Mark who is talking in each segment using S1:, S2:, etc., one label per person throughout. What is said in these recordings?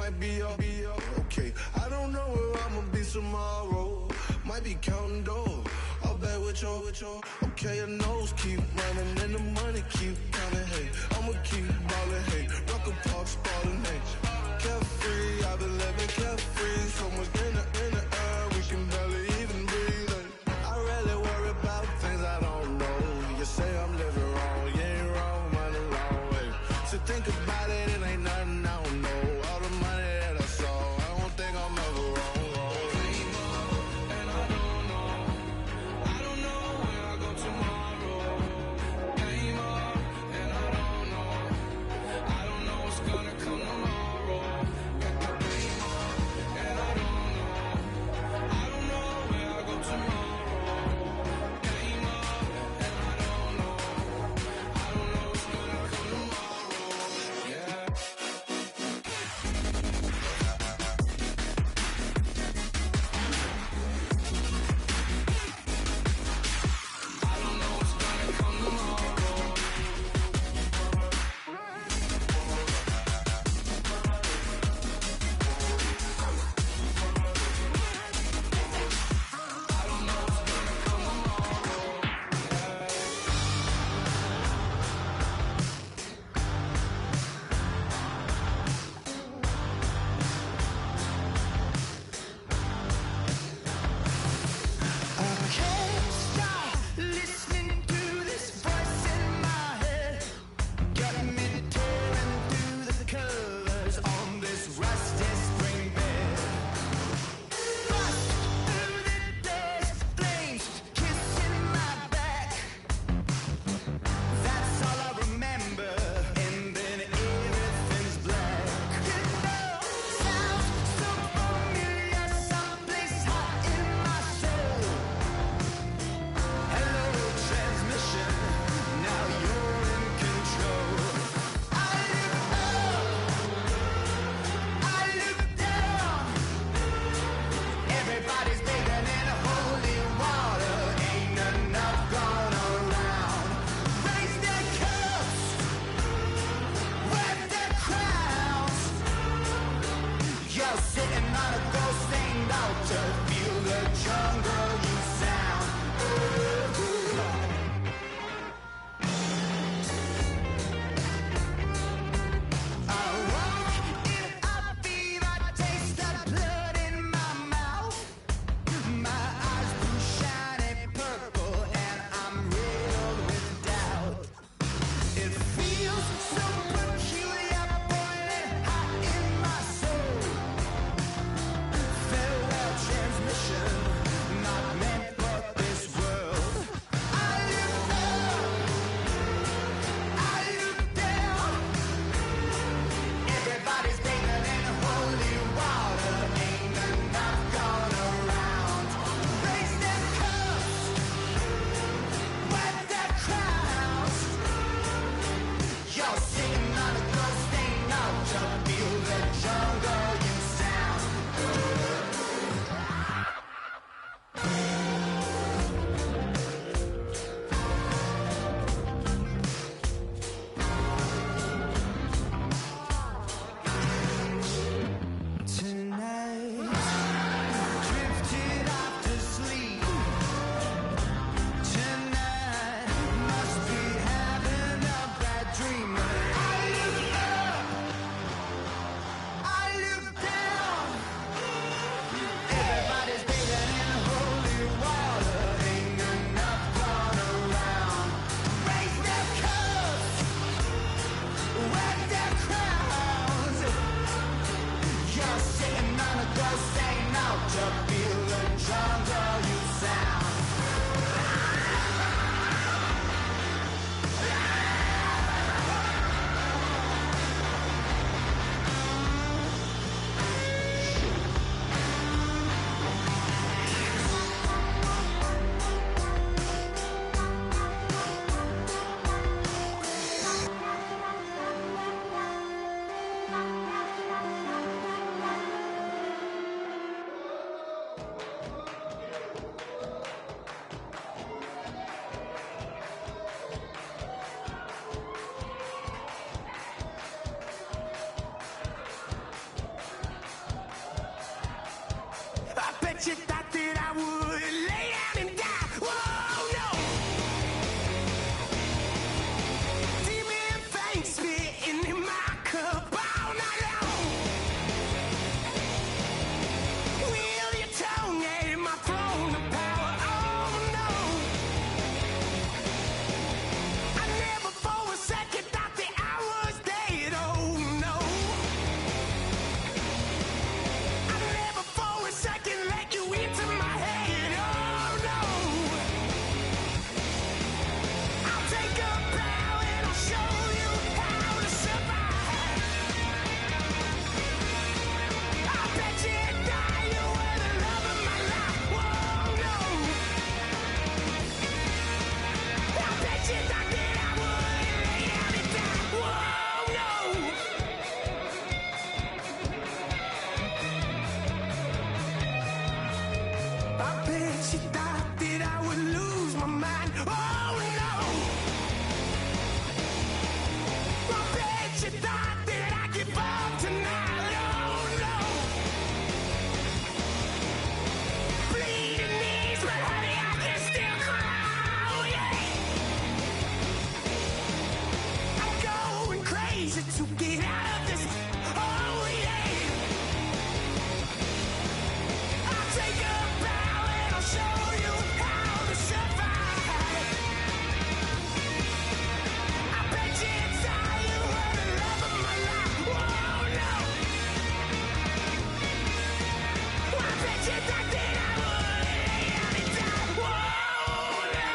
S1: might be up. Okay, I don't know where I'ma be tomorrow. Might be counting dough. I'll bet with your. Okay, your nose keep running and the money keep counting. Hey, I'ma keep ballin'. Hey, rock a park, ballin'. Hey, carefree, I've been living carefree. So much in the air, we can barely even breathe. Hey, I rarely worry about things I don't know. You say I'm living wrong, you ain't wrong, man, alone. Hey, so think about it, it ain't nothing I don't know. All the money that I saw, I don't think I'm ever wrong. I don't know where I go tomorrow. Came up easy to get out of this. Oh yeah. I'll take a bow and I'll show you how to survive. I bet you it's all you were the love of my life. Whoa, no. I bet you thought that I would lay down and die. Whoa, no.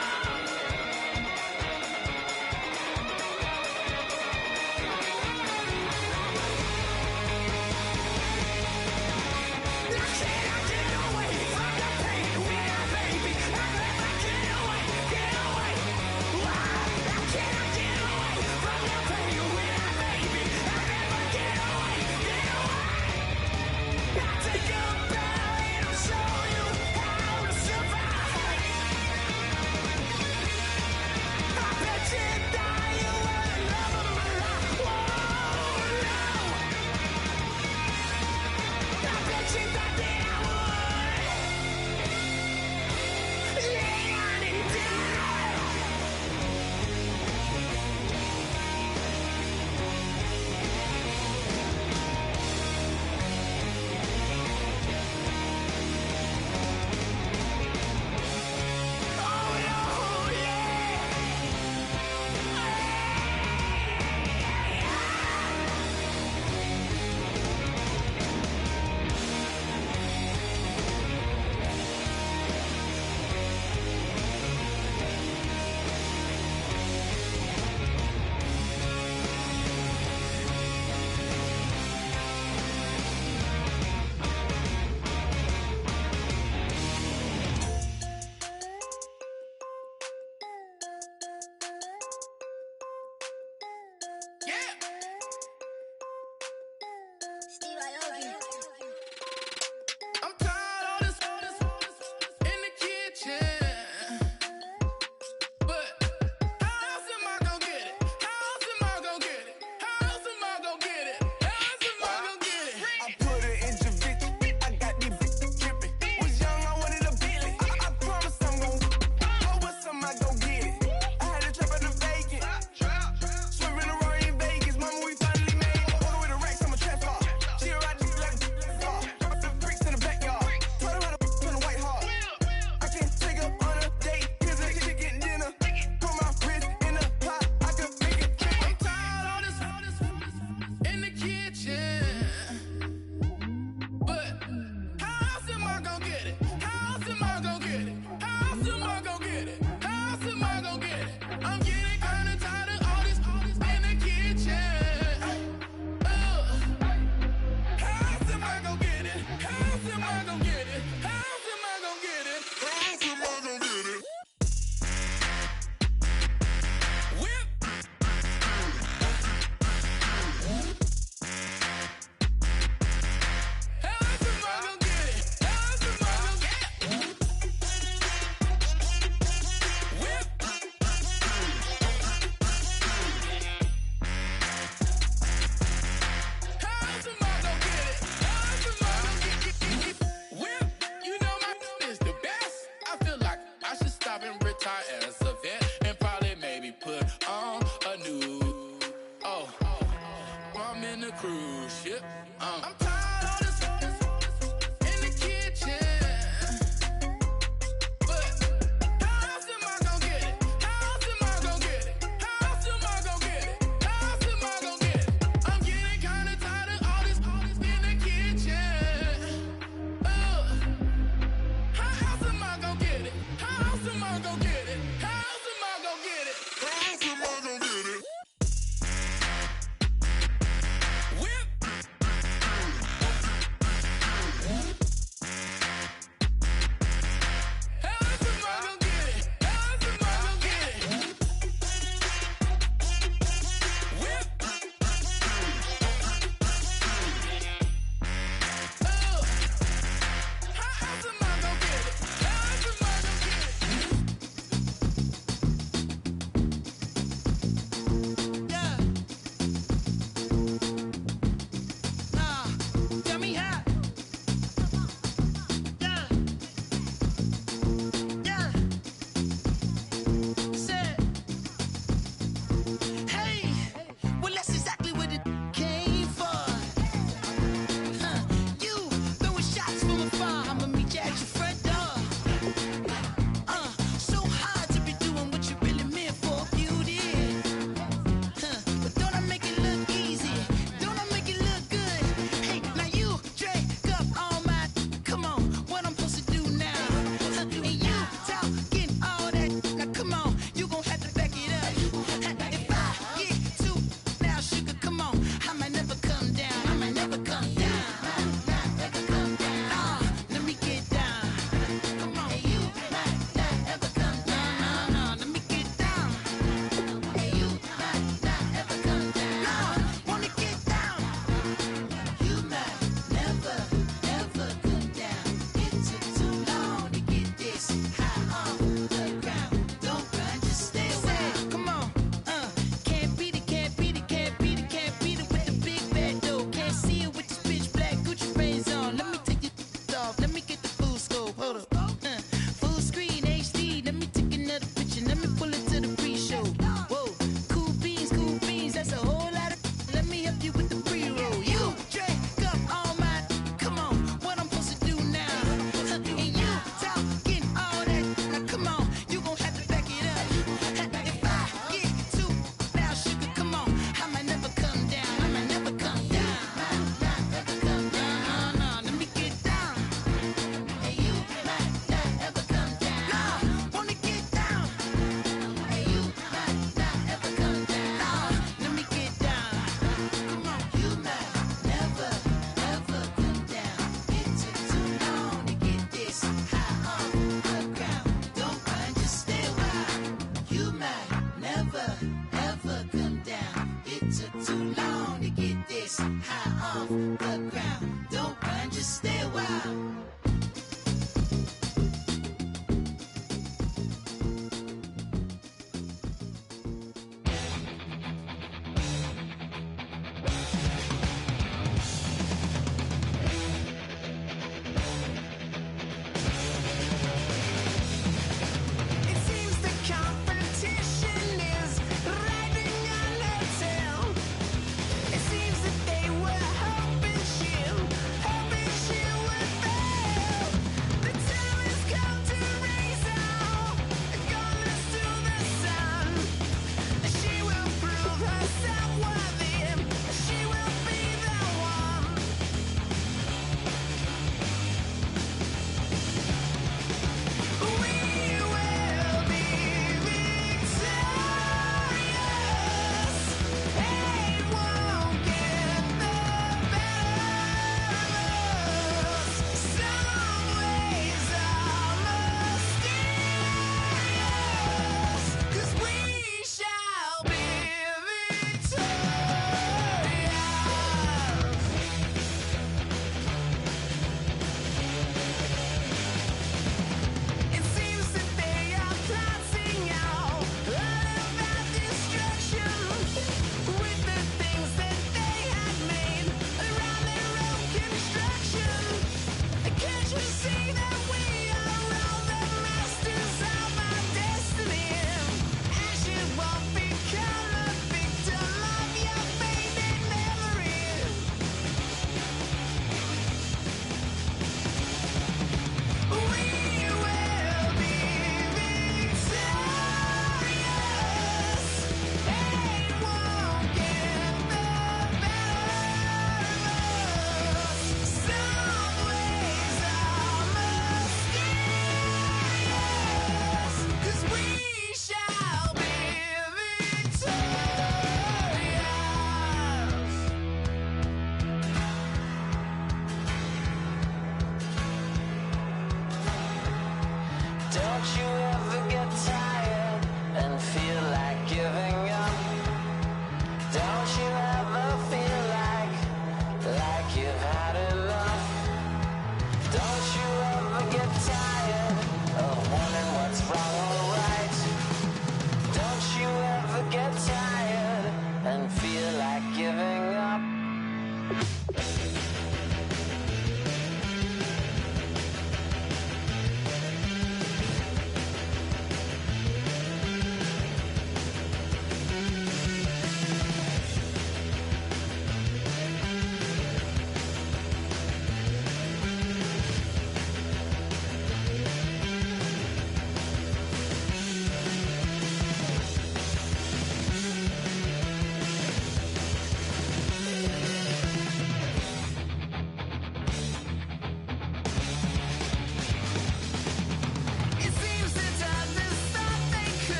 S2: Took too long to get this high off the ground. Don't run, just stay a while.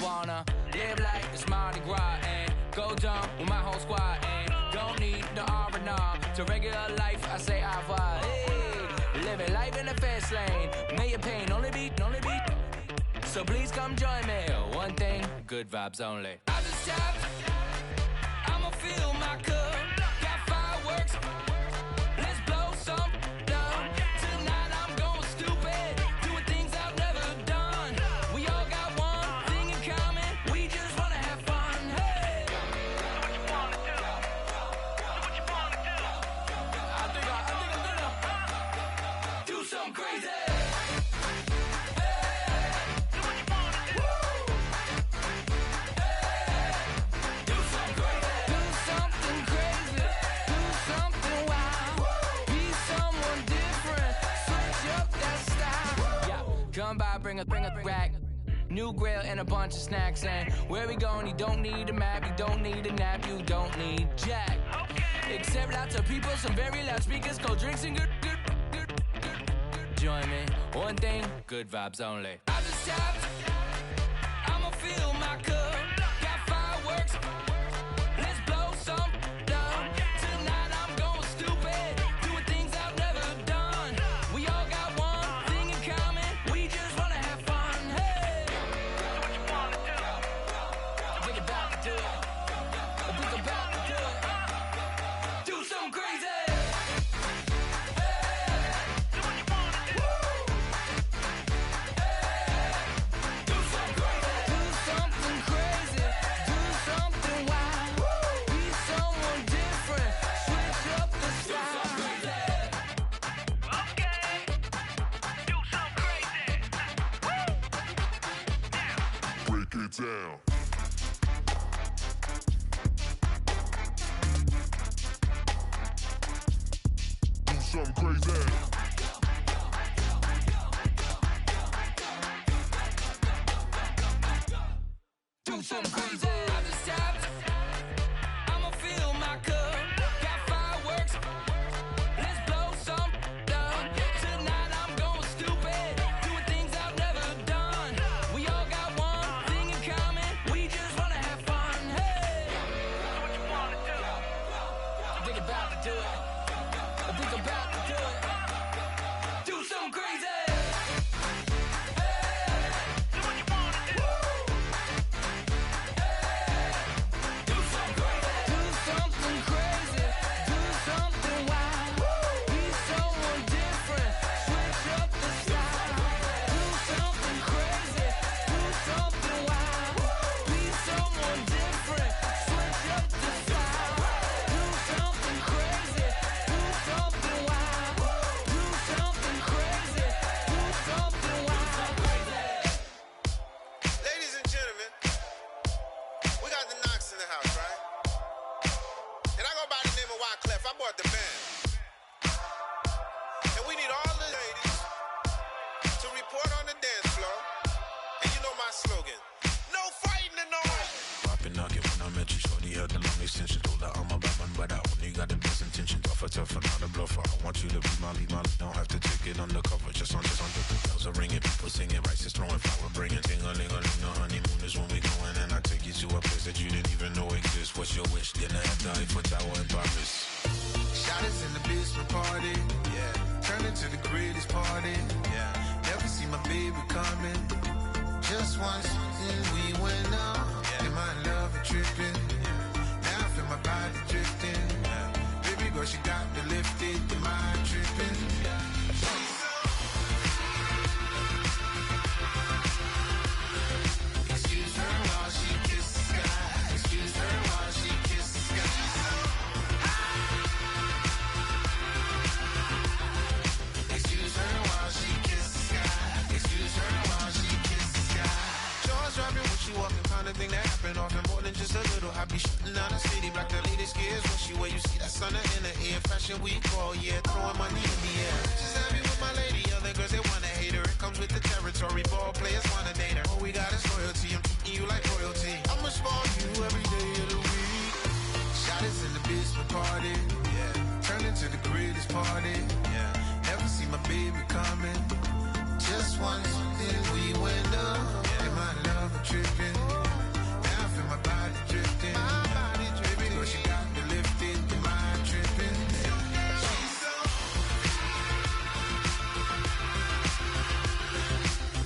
S3: wanna live like it's Mardi Gras and go dumb with my whole squad and don't need the R&R to regular life. I say au revoir. Hey, living life in the fast lane. May your pain only be So please come join me. One thing, good vibes only. I just tapped. I'ma fill my cup. Got fireworks. Let's blow some down. Tonight I'm going stupid. Doing things I've never done. We all got one thing in common. We just wanna have fun. Hey. Do what you wanna do. Do what you wanna do. I think I'm gonna do something crazy. Come by, bring a rack. New grill and a bunch of snacks. And where we going, you don't need a map. You don't need a nap, you don't need jack. Except lots of people, some very loud speakers, cold drinks and good. Join me, one thing, good vibes only. I just tapped, I'ma fill my cup. Got fireworks, let's blow some down. Tonight I'm going stupid, doing things I've never done. We all got one thing in common, we just wanna have fun. Hey, do what you wanna do. I think about to do it. I think about to do it. Do something crazy.
S1: Down. Do something crazy.
S3: Do something crazy. I just tapped. I'ma fill my cup. Got fireworks. Let's blow some down. Tonight I'm going stupid. Doing things I've never done. We all got one thing in common. We just wanna have fun. Hey, do what you wanna do. I think about to do it. I think about to do it. Do something crazy.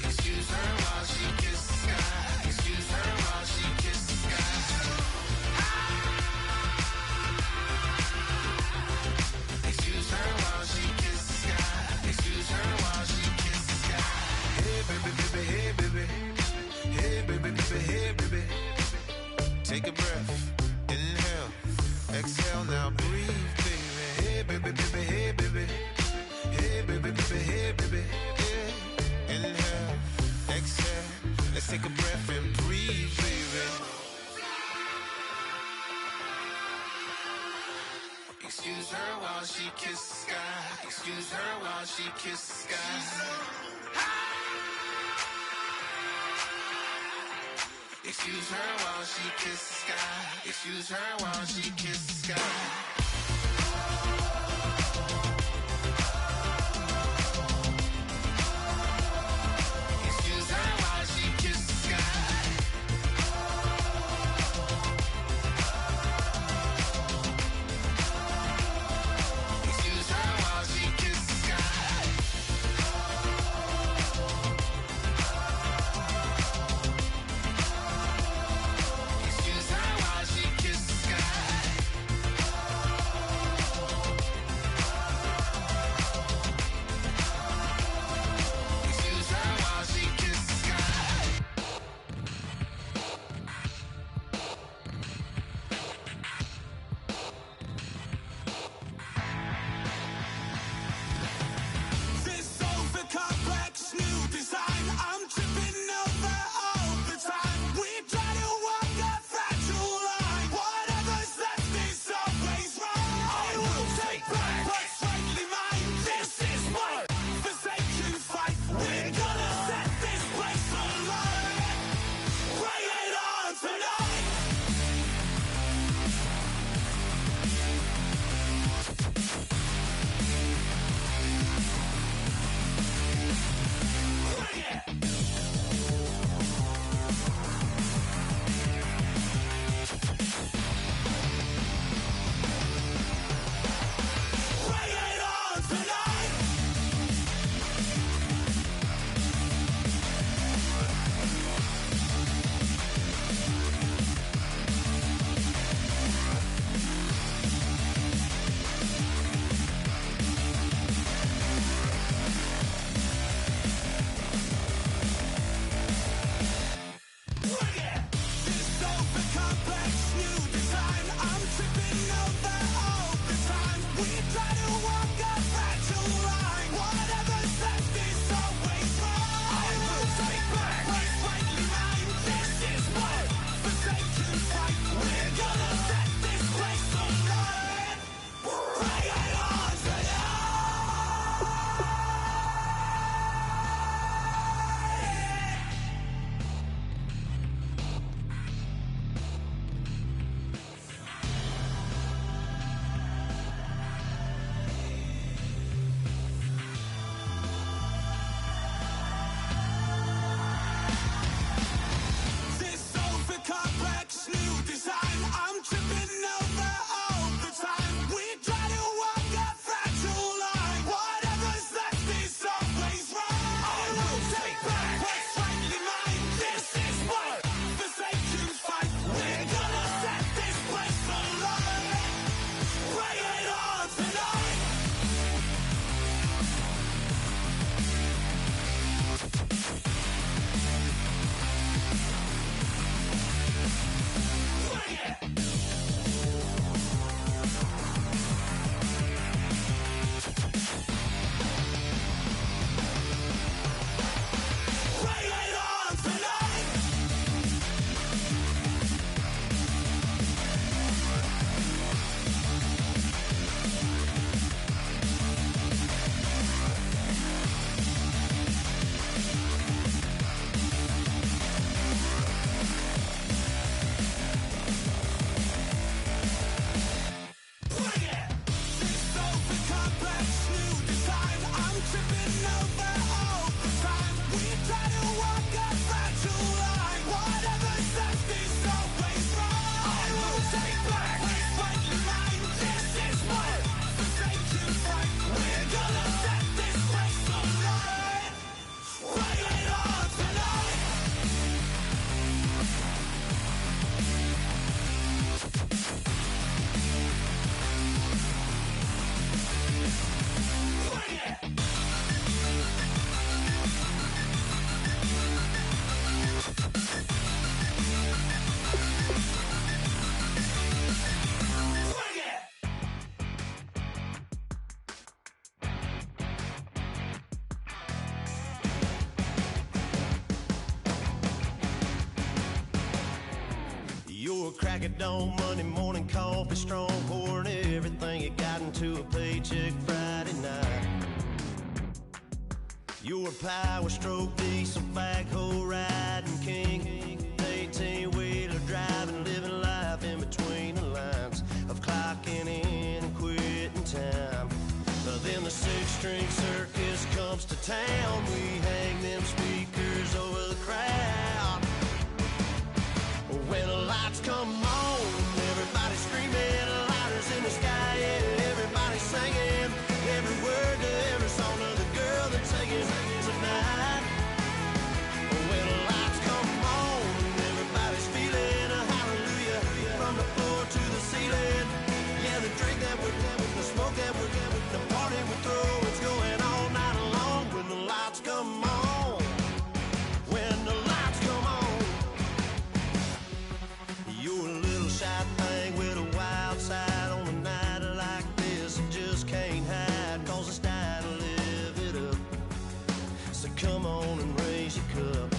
S1: Excuse her while she kissed the sky. Excuse her while she kissed the sky. Excuse her while she kissed the sky. Excuse her while she kissed the sky. Excuse her while she kissed the sky. Excuse her while she kissed the sky. Excuse her while she kissed the sky.
S4: jacket on Monday morning, coffee strong, pouring everything you got into a paycheck Friday night. You're a power stroke, diesel backhoe riding king, 18-wheeler driving, living life in between the lines of clocking in and quitting time. Then the six-string circus comes to town. We hang them speakers over the crowd. When the lights come on, everybody screaming, lighters in the sky, yeah, everybody singing every word to every song of the girl they're taking tonight. When the lights come on, everybody's feeling a hallelujah from the floor to the ceiling. Yeah, the drink that we're having, the smoke that we're having, the party we throw, it's going all night long. When the lights come on, when the lights come on, you're a little shy thing with a wild side on a night like this, and just can't hide, cause it's time to live it up. So come on and raise your cup.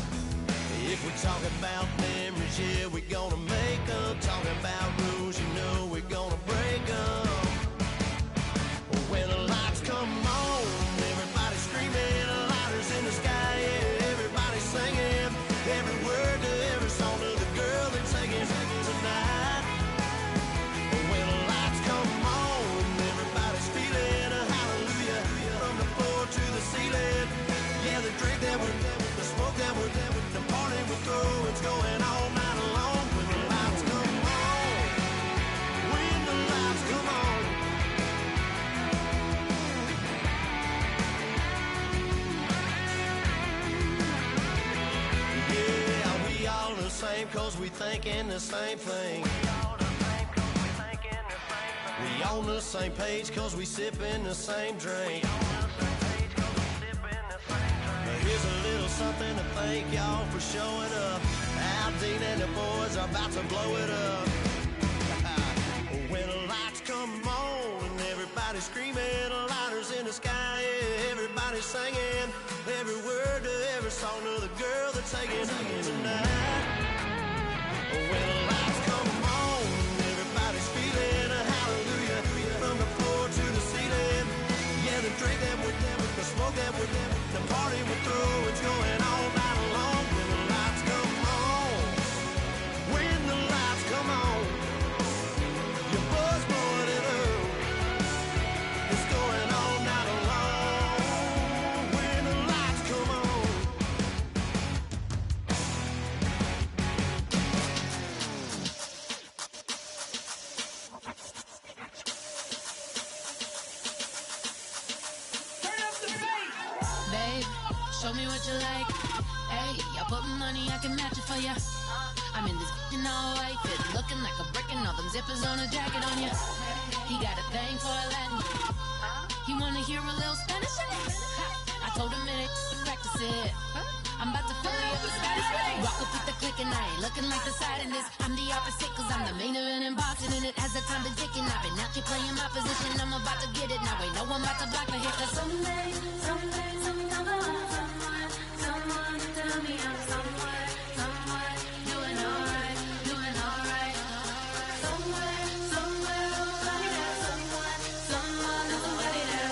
S4: If we talk about memories, yeah, we're gonna make them. Talking about rules, you know we're gonna break them. When the lights come on, everybody's screaming, lighters in the sky, yeah, everybody's singing every word to every song of the girl they're taking tonight. When the lights come on, everybody's feeling a hallelujah from the floor to the ceiling. Yeah, the drink that we're having, the smoke that we're having, the party we throw, it's going all night long. When the lights come on, when the lights come on. Yeah, we all the same cause we thinking the same thing. We on the same page cause we sipping the same drink. Here's a little something to thank y'all for showing up. Aldine and the boys are about to blow it up. When the lights come on and everybody's screaming, lighters in the sky, yeah, everybody's singing every word to every song of the girl they're taking tonight. When the lights come on, everybody's feeling a hallelujah from the floor to the ceiling. Yeah, the drink that we're having, the smoke that we're having, the party we throw, it's going all night long. When the lights come on, when the lights come on, your buzz blowing it up, it's going all night long. When the lights come on.
S5: Babe, show me what you like. Hey, I put money, I can match it for ya. I'm in this in all white fit, looking like a brick and all them zippers on a jacket on ya. He got a thing for a Latin. He wanna hear a little Spanish. I told him it ain't practice it. I'm about to fill you up with Spanish. Rock up with the click and I ain't looking like the side in this. I'm the opposite cause I'm the main event in boxing and it has the time been ticking. I've been out here playing my position, I'm about to get it. Now ain't no one about to block my hit cause someday, sometime I want someone to tell me I'm somewhere, doing alright, doing alright. Somewhere, somebody that someone is somebody that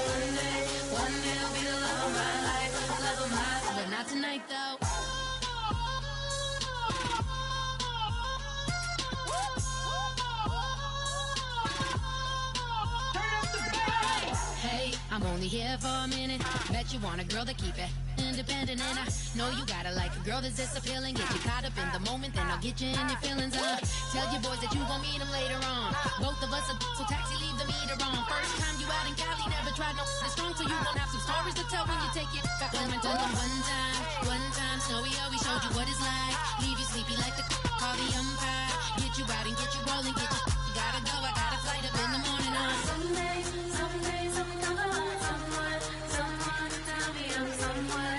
S5: one day will be the love of my life, but not tonight though. Hey, I'm only here for a minute. Bet you want a girl to keep it independent, and I know you gotta like a girl that's this appealing. Get you caught up in the moment, then I'll get you in your feelings. Tell your boys that you gon' meet them later on. Both of us are so taxi, leave the meter on. First time you out in Cali, never tried no strong, so you gon' have some stories to tell when you take it back home and tell them one time, Snowy always showed you what it's like. Leave you sleepy like the call the umpire. Get you out and get you rolling, get you gotta go. I got a flight up in the morning on someday, sometime I want someone to tell me I'm somewhere,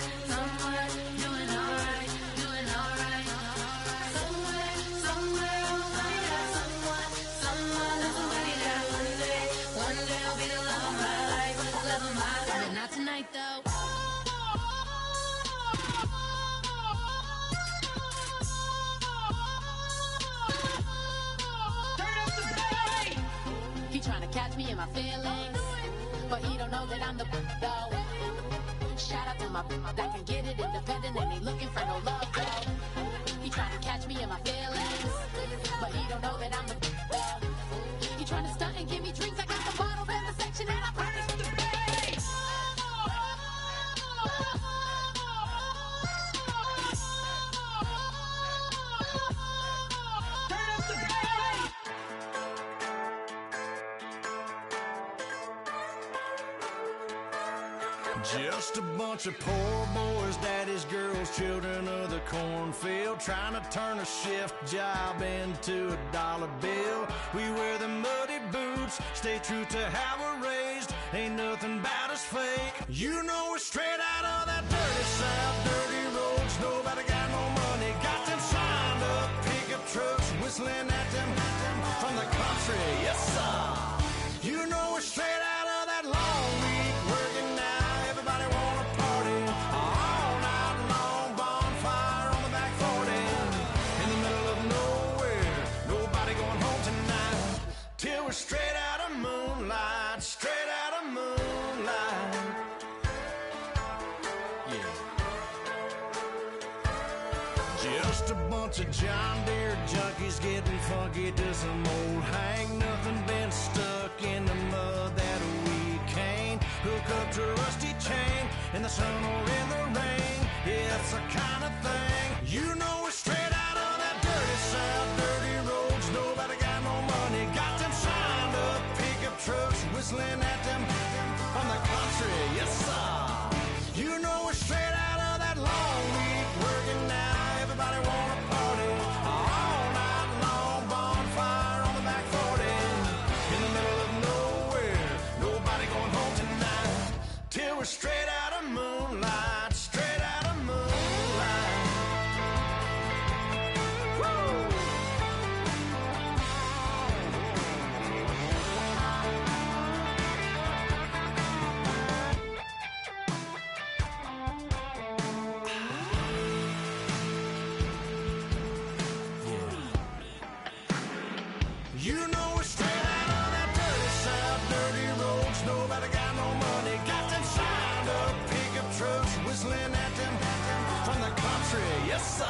S5: doing alright, doing alright. Somewhere, I'll find out someone is somebody that one day will be the love of my life, but not tonight though. He trying to catch me in my feelings, but he don't know that I'm the though. Shout out to my that can get it independent and ain't looking for no love though. He trying to catch me in my feelings, but he don't know that I'm the though. He trying to stunt and give me drinks. I got the bottles in the section and I promise to pay.
S4: Just a bunch of poor boys, daddy's girls, children of the cornfield, trying to turn a shift job into a dollar bill. We wear the muddy boots, stay true to how we're raised, ain't nothing about us fake. You know we're straight out of that dirty south, dirty roads, nobody got no money, got them signed up, pickup trucks, whistling at them from the country, yes sir. You know we're straight out of that long week, working now. Everybody wanna party all night long, bonfire on the back 40, in the middle of nowhere, nobody going home tonight, till we're straight out of moonlight, straight out of moonlight. Yeah. Just a bunch of John Deere junkies getting funky to some old hang, nothing been stuck in the mud that we can't hook up to a rusty chain in the sun or in the rain. Yeah, it's the kind of thing. You know we're straight out of that dirty south, dirty roads, nobody got no money, got them signed up, pickup trucks, whistling at them from the country, yes sir. You know we're straight out of that long week, working now, everybody wanna party all night long, bonfire on the back 40, in the middle of nowhere, nobody going home tonight, till we're straight out of moonlight, straight out of moonlight. Woo! You know we're straight out of that dirty south, dirty roads, nobody got no money, got them signed up, pickup trucks, whistling at them from the country, yes sir.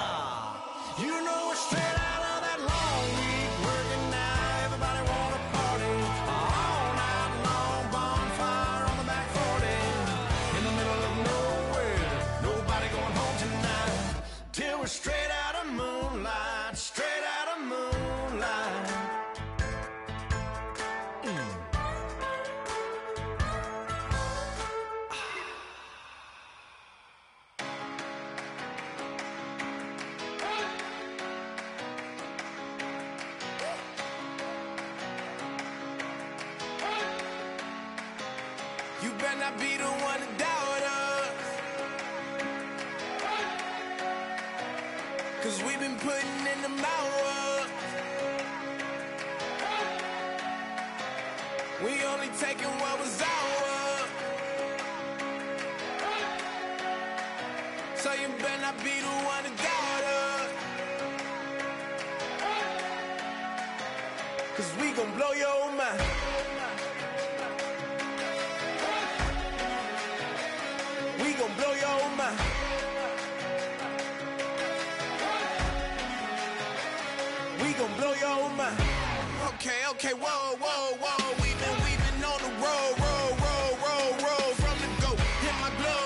S4: You know we're straight out of that long week, working now, everybody wanna party all night long, bonfire on the back 40, in the middle of nowhere, nobody going home tonight, till we're straight out of moonlight, straight out of moonlight.
S1: You better not be the one to doubt us, 'cause we've been putting in the hours. We only taking what was ours, so you better not be the one to doubt us, 'cause we gon' blow your mind. We gon' blow your mind. We gon' blow your mind. Okay, whoa, whoa, whoa. We've been on the road, from the go. Hit my blow.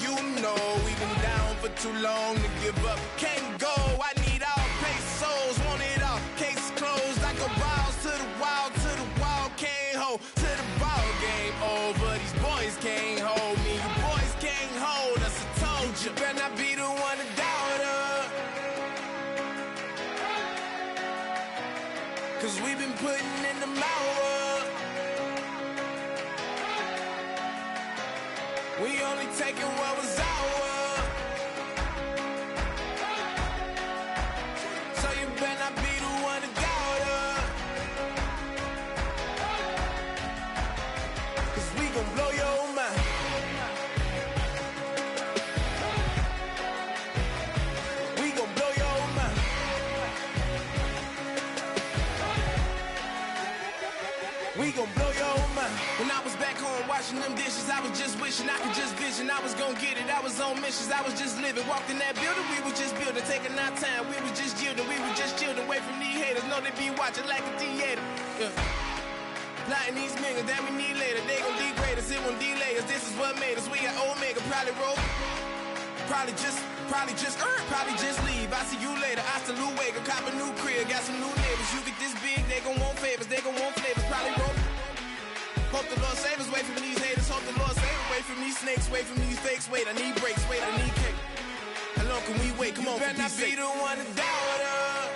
S1: You know we've been down for too long to give up. Can't go. I need all pesos, want it all. Case closed. I go balls to the wall, can't hold to the ball game over. These boys can't hold me. You boys can't hold us. I told you. Better not be the one to doubt us, 'cause we've been putting in the hours. We only taking what was ours, so you better not be the one to doubt us, 'cause we gon' blow your mind. We gon' blow your mind. washing them dishes, I was just wishing I could just vision. I was gonna get it, I was on missions, I was just living. Walked in that building, we was just building, taking our time. We was just yielding, we was just chilling away from these haters. Know they be watching like a theater. Yeah. Plotting these niggas that we need later. They gon' degrade us, it won't delay us. This is what made us. We got Omega, probably roll. Probably just leave. I see you later. I salute Wake, cop a new crib, got some new neighbors. You get this big, they gon' want favors, they gon' want flavors. Probably roll. Hope the Lord save us, wait from these haters. Hope the Lord save us, wait from these snakes, wait from these fakes. Wait, I need breaks, wait, I need cake. How long can we wait? Come on, better not be the one to doubt us.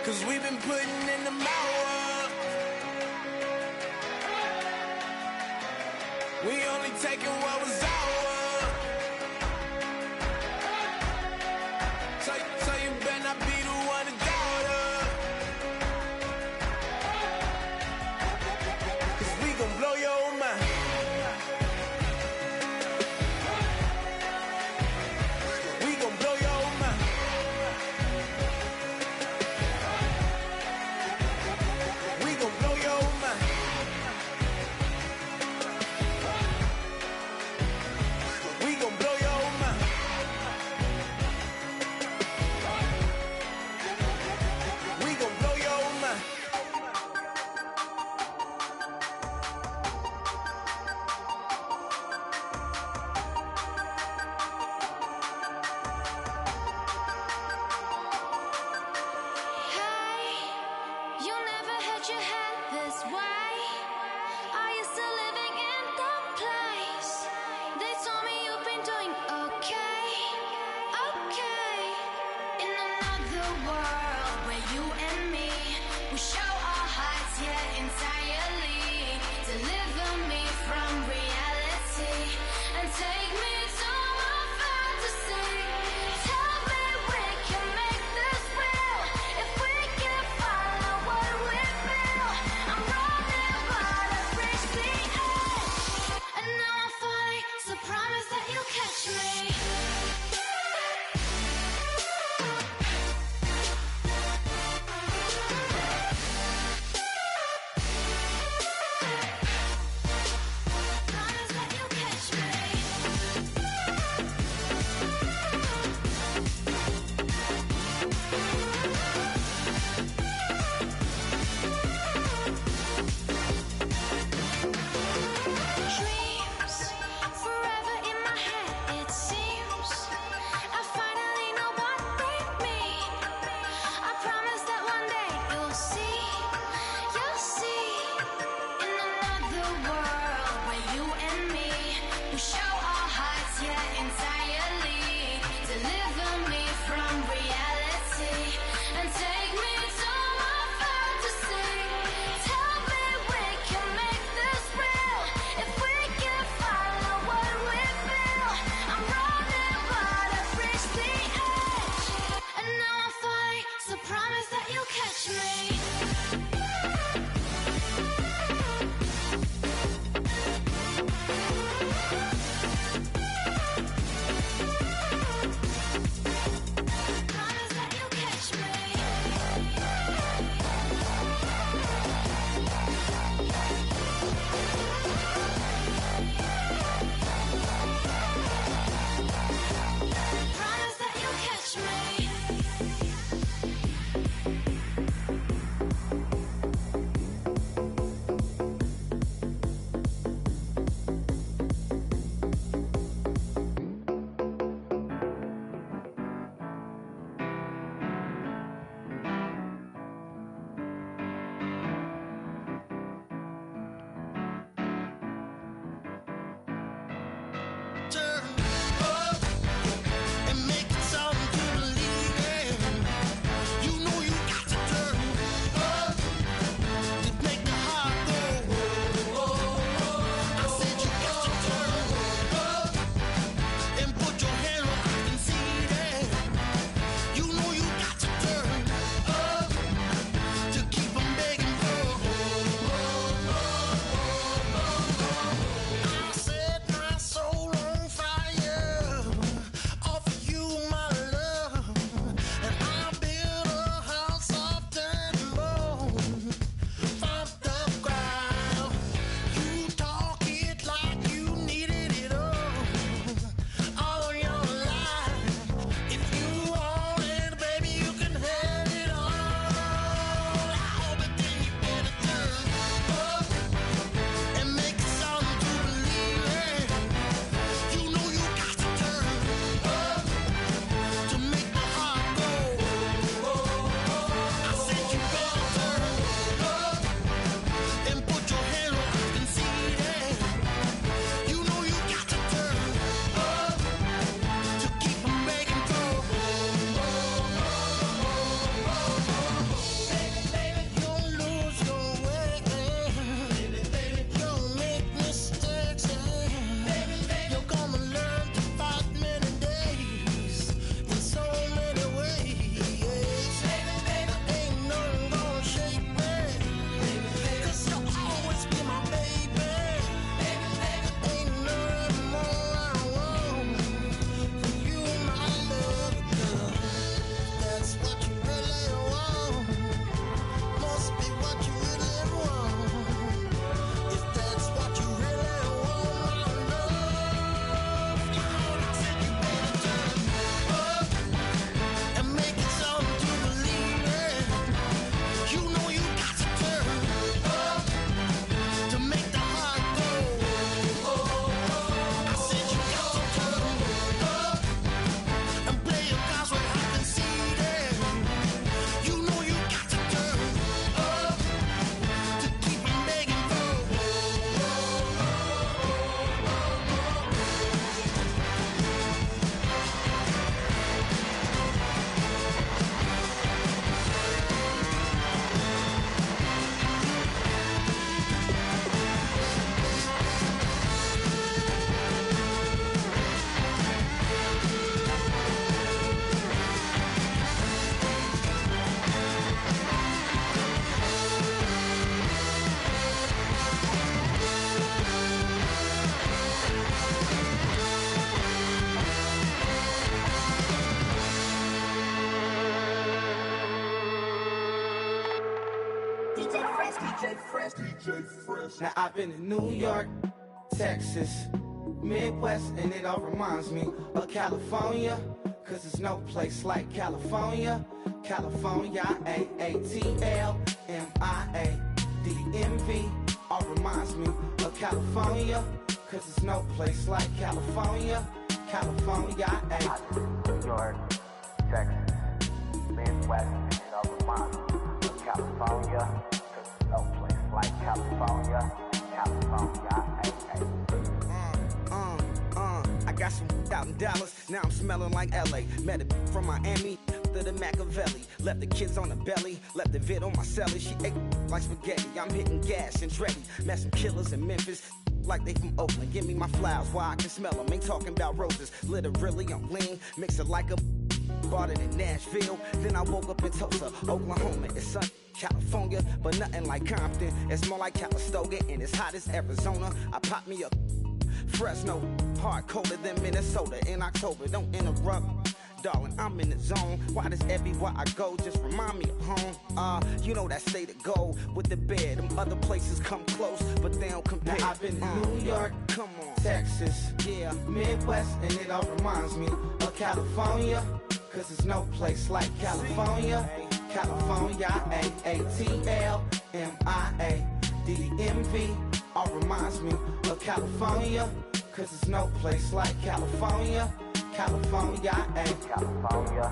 S1: Cause we've been putting in the hours. We only taking what was ours. So you better not be the one to doubt us. Cause we gon' blow your mind. We gon' blow your mind. We gon' blow your mind.
S6: Now I've been in New York, Texas, Midwest, and it all reminds me of California, cause there's no place like California. California, A-A-T-L-M-I-A-D-M-V, all reminds me of California, cause there's no place like California. California,
S7: New York, Texas, Midwest, and it all reminds me of California, cause there's no place like California. California,
S6: I got some out in Dallas, now I'm smelling like LA. Met a from Miami to the Machiavelli. Left the kids on the belly, left the vid on my celly. She ate like spaghetti, I'm hitting gas and Dreddy. Met some killers in Memphis, like they from Oakland. Give me my flowers while I can smell them. Ain't talking about roses, literally I'm lean. Mix it like a bought it in Nashville. Then I woke up in Tulsa, Oklahoma. It's sun, California, but nothing like Compton. It's more like Calistoga, and it's hot as Arizona. I pop me up Fresno, hard colder than Minnesota in October. Don't interrupt, darling, I'm in the zone. Why does everywhere I go just remind me of home? You know that state of gold with the bed. Them other places come close, but they don't compare. Now I've been in New York, come on, Texas, yeah, Midwest, and it all reminds me of California, cause there's no place like California. California, A-A-T-L-M-I-A-D-M-V, all reminds me of California, cause there's no place like California. California,
S7: California,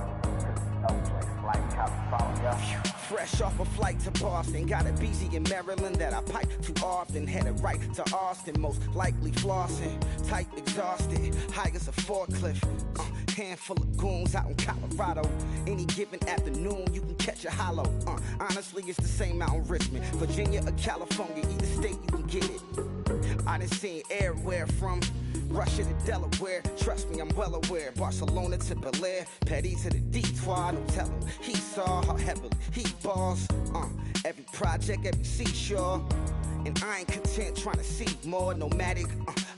S7: no place like California.
S6: Fresh off a flight to Boston, got a BZ in Maryland that I pipe too often. Headed right to Austin, most likely flossing. Tight, exhausted, high as a forklift. Handful of goons out in Colorado. Any given afternoon, you can catch a hollow. Honestly, it's the same out in Richmond, Virginia or California. Either state, you can get it. I done seen everywhere from Russia to Delaware. Trust me, I'm well aware. Barcelona to Bel Air, Petty to the Detroit. Don't tell him he saw how heavily he balls. Every project, every seashore. And I ain't content trying to see more. Nomadic,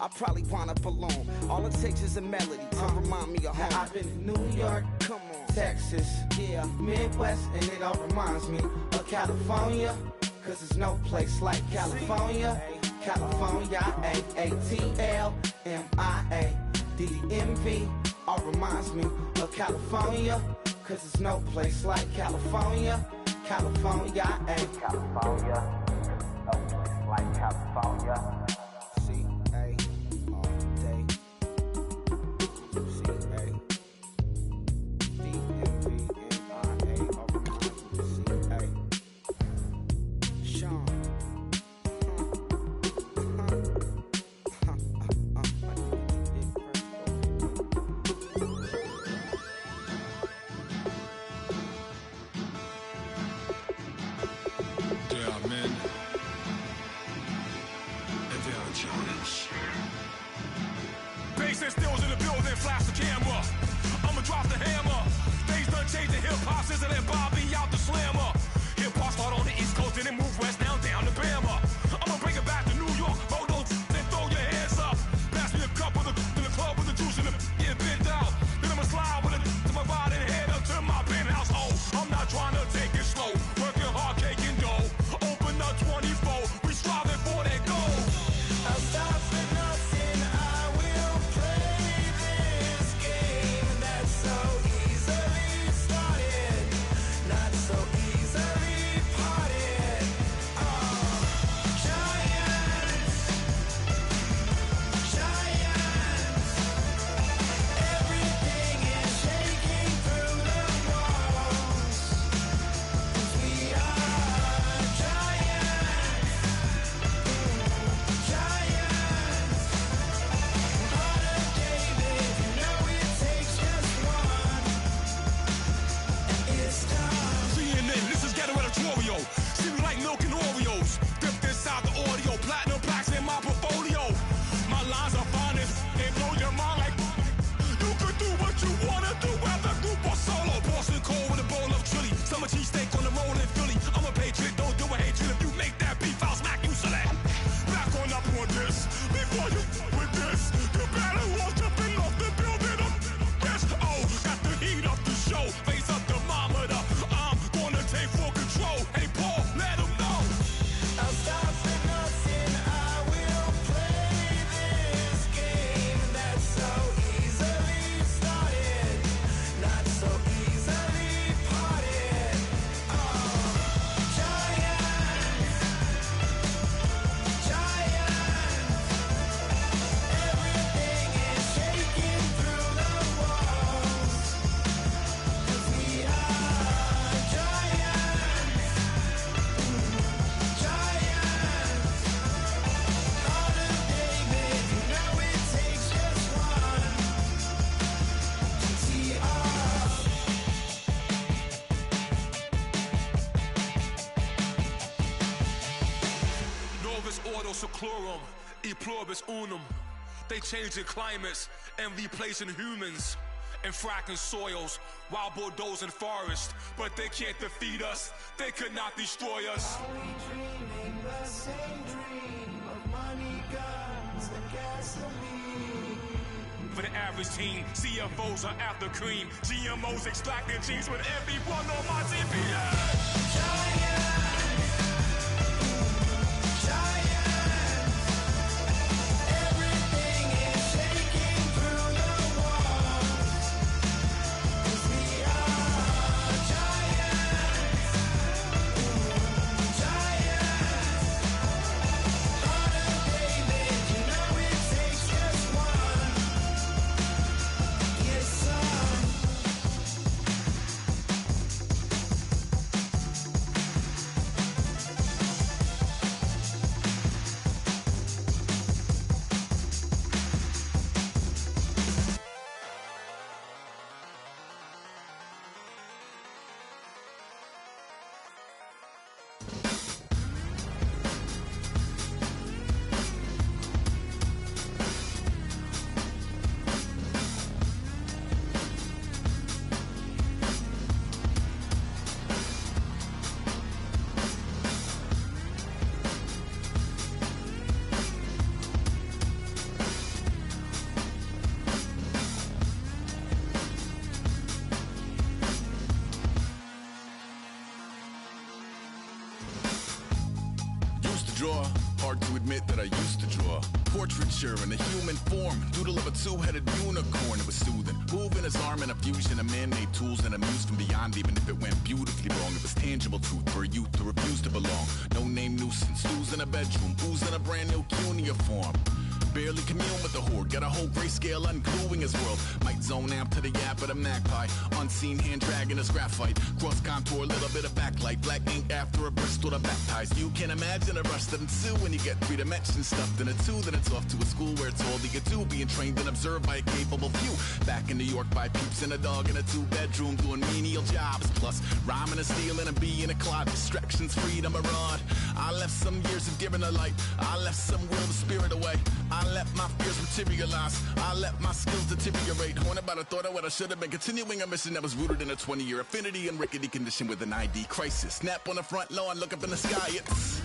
S6: I probably wind up alone. All it takes is a melody to remind me of home. Now I've been in New York, come on, Texas, yeah, Midwest, and it all reminds me of California, cause there's no place like California. California, A-A-T-L-M-I-A-D-M-V, all reminds me of California, cause there's no place like California. California,
S7: California, no place like California.
S6: C-A, all day. C-A, D-M-V-M-I-A, all reminds me of C-A. Sean.
S8: Bass and stills in the building, flash the camera. I'ma drop the hammer. Things done changed, the hip-hop scissor and Bobby out the slammer. Hip-hop start on the East Coast and then move west now down to Bama. I'ma bring it back to New York, hold those then throw your hands up. Pass me a cup of the club with the juice in the get bent out. Then I'ma slide with it to my body and head up to my penthouse. Oh, I'm not trying to take it slow, working hard, cake and dough. Open up 24, we striving for that goal.
S1: I'll stop for nothing, I will play this game that's so easily started.
S8: chlorum, e pluribus unum. They changing climates and replacing humans and fracking soils while bulldozing forests. But they can't defeat us, they could not destroy us.
S1: Are we dreaming the same dream of money, guns, and gasoline?
S8: For the average teen, CFOs are after cream. GMOs extracting genes with everyone on my TV.
S1: Giants, everything is shaking through the walls. 'Cause we are giants, giants. Heart of David, you know it takes just one. Yes, son.
S9: Draw. Hard to admit that I used to draw. Portraiture in a human form. Doodle of a two-headed unicorn. It was soothing. Moving his arm in a fusion of man-made tools and a muse from beyond. Even if it went beautifully wrong, it was tangible truth for a youth who refused to belong. No name nuisance. Who's in a bedroom? Who's in a brand new cuneiform? Barely commune with the horde. Got a whole grayscale ungluing his world. Might zone amp to the yap of the magpie. Unseen hand dragging his graphite. Cross contour, little bit of backlight. Black ink after a Bristol to baptize. You can imagine a rush that ensue when you get three dimensions stuffed in a two. Then it's off to a school where it's all that you do. Being trained and observed by a capable few. Back in New York by peeps and a dog in a two-bedroom doing menial jobs. Plus rhyming and stealing and being a clod. Distractions, freedom, a rod. I left some years of giving a light. I left some will the spirit away. I let my fears materialize. I let my skills deteriorate. Haunted by the thought of what I should have been. Continuing a mission that was rooted in a 20-year affinity and rickety condition with an ID crisis. Snap on the front lawn, look up in the sky. It's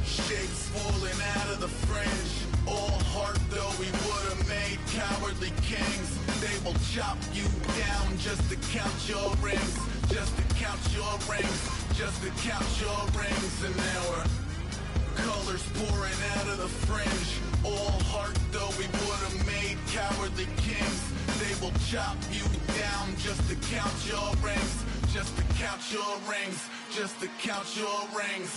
S10: shapes falling out of the fringe. All heart though we would have made cowardly kings. They will chop you down just to count your rings. Just to count your rings. Just to count your rings. And now we're colors pouring out of the fringe. All heart though we would have made cowardly kings. They will chop you down just to count your rings. Just to count your rings. Just to count your rings.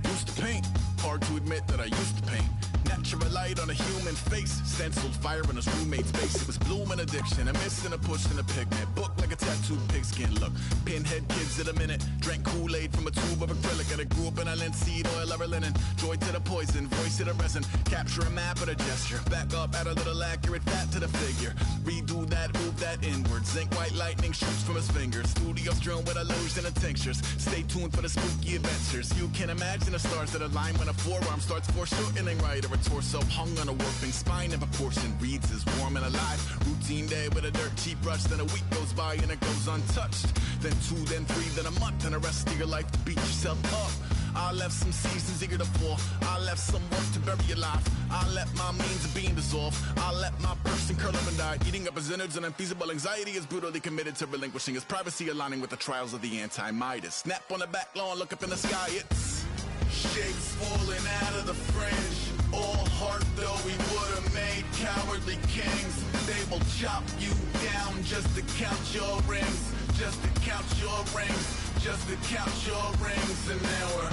S9: Used to paint. Hard to admit that I used to paint. Natural light on a human face. Stenciled fire in his roommate's face. It was bloom and addiction. A miss and a push and a pigment. Book like a tattooed pigskin look. Pinhead kids at a minute. Drank Kool-Aid from a tube of acrylic. And I grew up in a linseed oil or a linen. Joy to the poison. Voice to the resin. Capture a map of a gesture. Back up, add a little accurate fat to the figure. Redo that, move that inward. Zinc white lightning shoots from his fingers. Studio strewn with illusion and tinctures. Stay tuned for the spooky adventures. You can imagine the stars that align when a forearm starts foreshortening right. Or a torso hung on a warping spine. If a portion reads as warm and alive. Routine day with a dirt cheap rush. Then a week goes by and it goes untouched. Then 2, then 3, then a month. And the rest of your life to beat yourself up. I left some seasons eager to fall. I left some work to bury alive. I let my means of being dissolve. I let my person curl up and die. Eating up his innards and unfeasible anxiety is brutally committed to relinquishing his privacy, aligning with the trials of the anti-Midas. Snap on the back lawn, look up in the sky. It's
S10: shapes falling out of the fringe. All heart though we would have made cowardly kings. They will chop you down just to count your rings. Just to count your rings. Just to count your rings. And now we're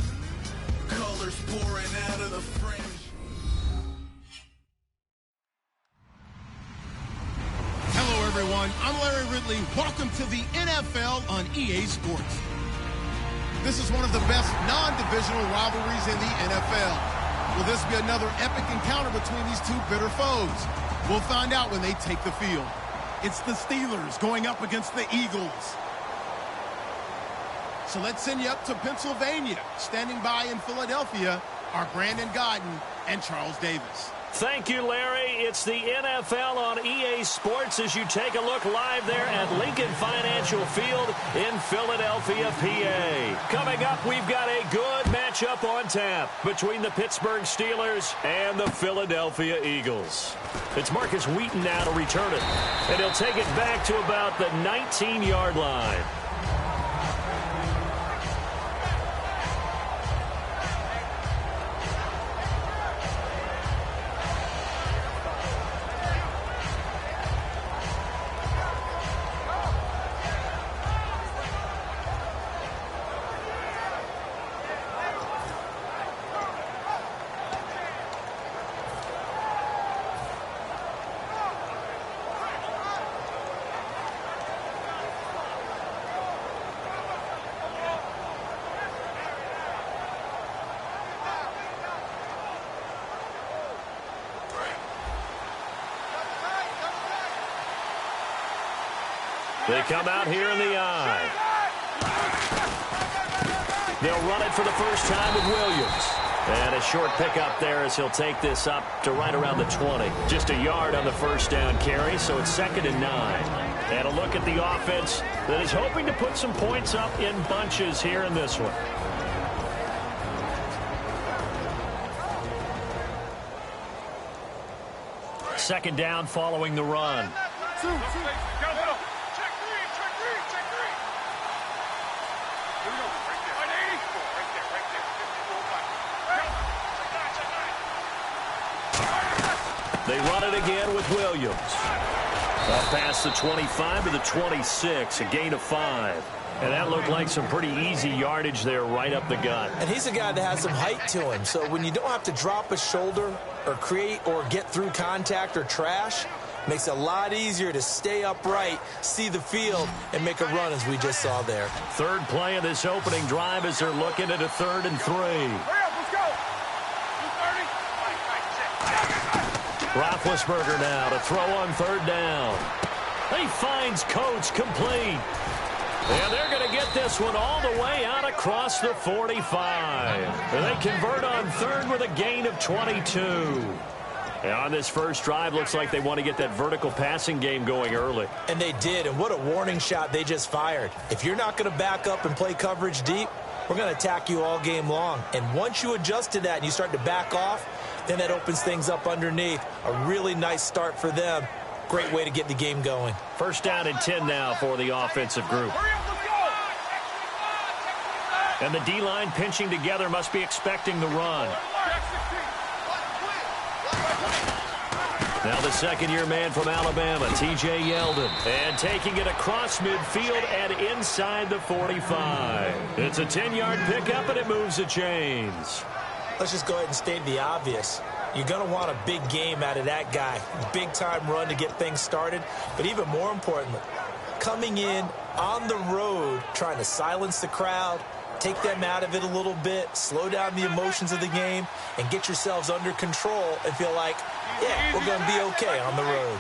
S10: colors pouring out of the fringe.
S11: Hello everyone, I'm Larry Ridley. Welcome to the NFL on EA Sports. This is one of the best non-divisional rivalries in the NFL. Will this be another epic encounter between these two bitter foes? We'll find out when they take the field. It's the Steelers going up against the Eagles. So let's send you up to Pennsylvania. Standing by in Philadelphia are Brandon Godden and Charles Davis.
S12: Thank you, Larry. It's the NFL on EA Sports as you take a look live there at Lincoln Financial Field in Philadelphia, PA. Coming up, we've got a good matchup on tap between the Pittsburgh Steelers and the Philadelphia Eagles. It's Marcus Wheaton now to return it, and he'll take it back to about the 19-yard line. They come out here in the eye. They'll run it for the first time with Williams. And a short pickup there as he'll take this up to right around the 20. Just a yard on the first down carry, so it's 2nd and 9. And a look at the offense that is hoping to put some points up in bunches here in this one. Second down following the run. They run it again with Williams. Up past the 25 to the 26, a gain of 5. And that looked like some pretty easy yardage there right up the gut.
S13: And he's a guy that has some height to him. So when you don't have to drop a shoulder or create or get through contact or trash, makes it a lot easier to stay upright, see the field, and make a run as we just saw there.
S12: Third play of this opening drive as they're looking at a 3rd and 3. Roethlisberger now to throw on 3rd down. He finds Coates complete. And they're going to get this one all the way out across the 45. And they convert on 3rd with a gain of 22. And on this first drive, looks like they want to get that vertical passing game going early.
S13: And they did, and what a warning shot they just fired. If you're not going to back up and play coverage deep, we're going to attack you all game long. And once you adjust to that and you start to back off, then that opens things up underneath. A really nice start for them. Great way to get the game going.
S12: First down and 10 now for the offensive group. And the D-line pinching together must be expecting the run. Now the second-year man from Alabama, T.J. Yeldon. And taking it across midfield and inside the 45. It's a 10-yard pickup, and it moves the chains.
S13: Let's just go ahead and state the obvious. You're going to want a big game out of that guy. Big-time run to get things started. But even more importantly, coming in on the road, trying to silence the crowd, take them out of it a little bit, slow down the emotions of the game, and get yourselves under control and feel like, yeah, we're going to be okay on the road.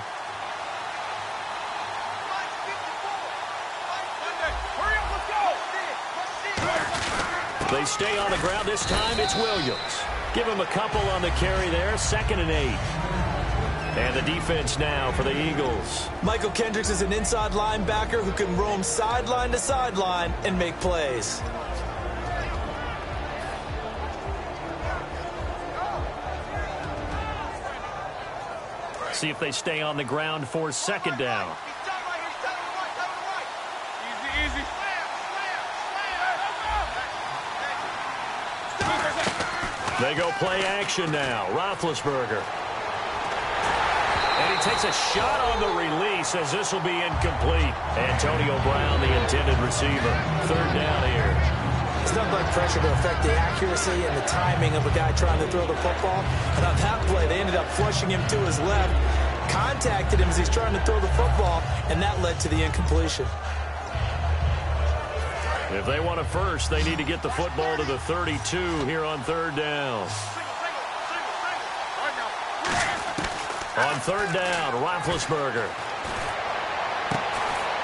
S12: They stay on the ground. This time it's Williams. Give him a couple on the carry there. 2nd and 8. And the defense now for the Eagles.
S13: Michael Kendricks is an inside linebacker who can roam sideline to sideline and make plays.
S12: See if they stay on the ground for 2nd down. They go play action now. Roethlisberger. And he takes a shot on the release as this will be incomplete. Antonio Brown, the intended receiver. 3rd down here.
S13: It's nothing like pressure to affect the accuracy and the timing of a guy trying to throw the football. And on that play, they ended up flushing him to his left, contacted him as he's trying to throw the football, and that led to the incompletion.
S12: If they want a first, they need to get the football to the 32 here on 3rd down. On 3rd down, Roethlisberger.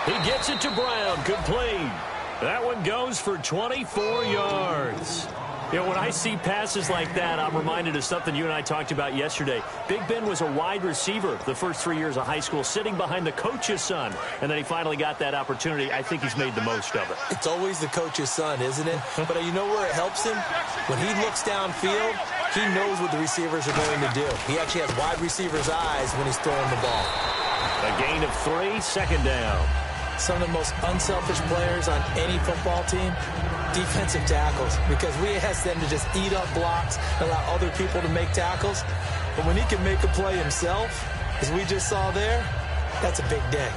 S12: He gets it to Brown, complete. That one goes for 24 yards. You know, when I see passes like that, I'm reminded of something you and I talked about yesterday. Big Ben was a wide receiver the first 3 years of high school, sitting behind the coach's son, and then he finally got that opportunity. I think he's made the most of it.
S13: It's always the coach's son, isn't it? But you know where it helps him? When he looks downfield, he knows what the receivers are going to do. He actually has wide receivers' eyes when he's throwing the ball.
S12: A gain of 3, second down.
S13: Some of the most unselfish players on any football team, defensive tackles, because we ask them to just eat up blocks, allow other people to make tackles. But when he can make a play himself, as we just saw there, that's a big day.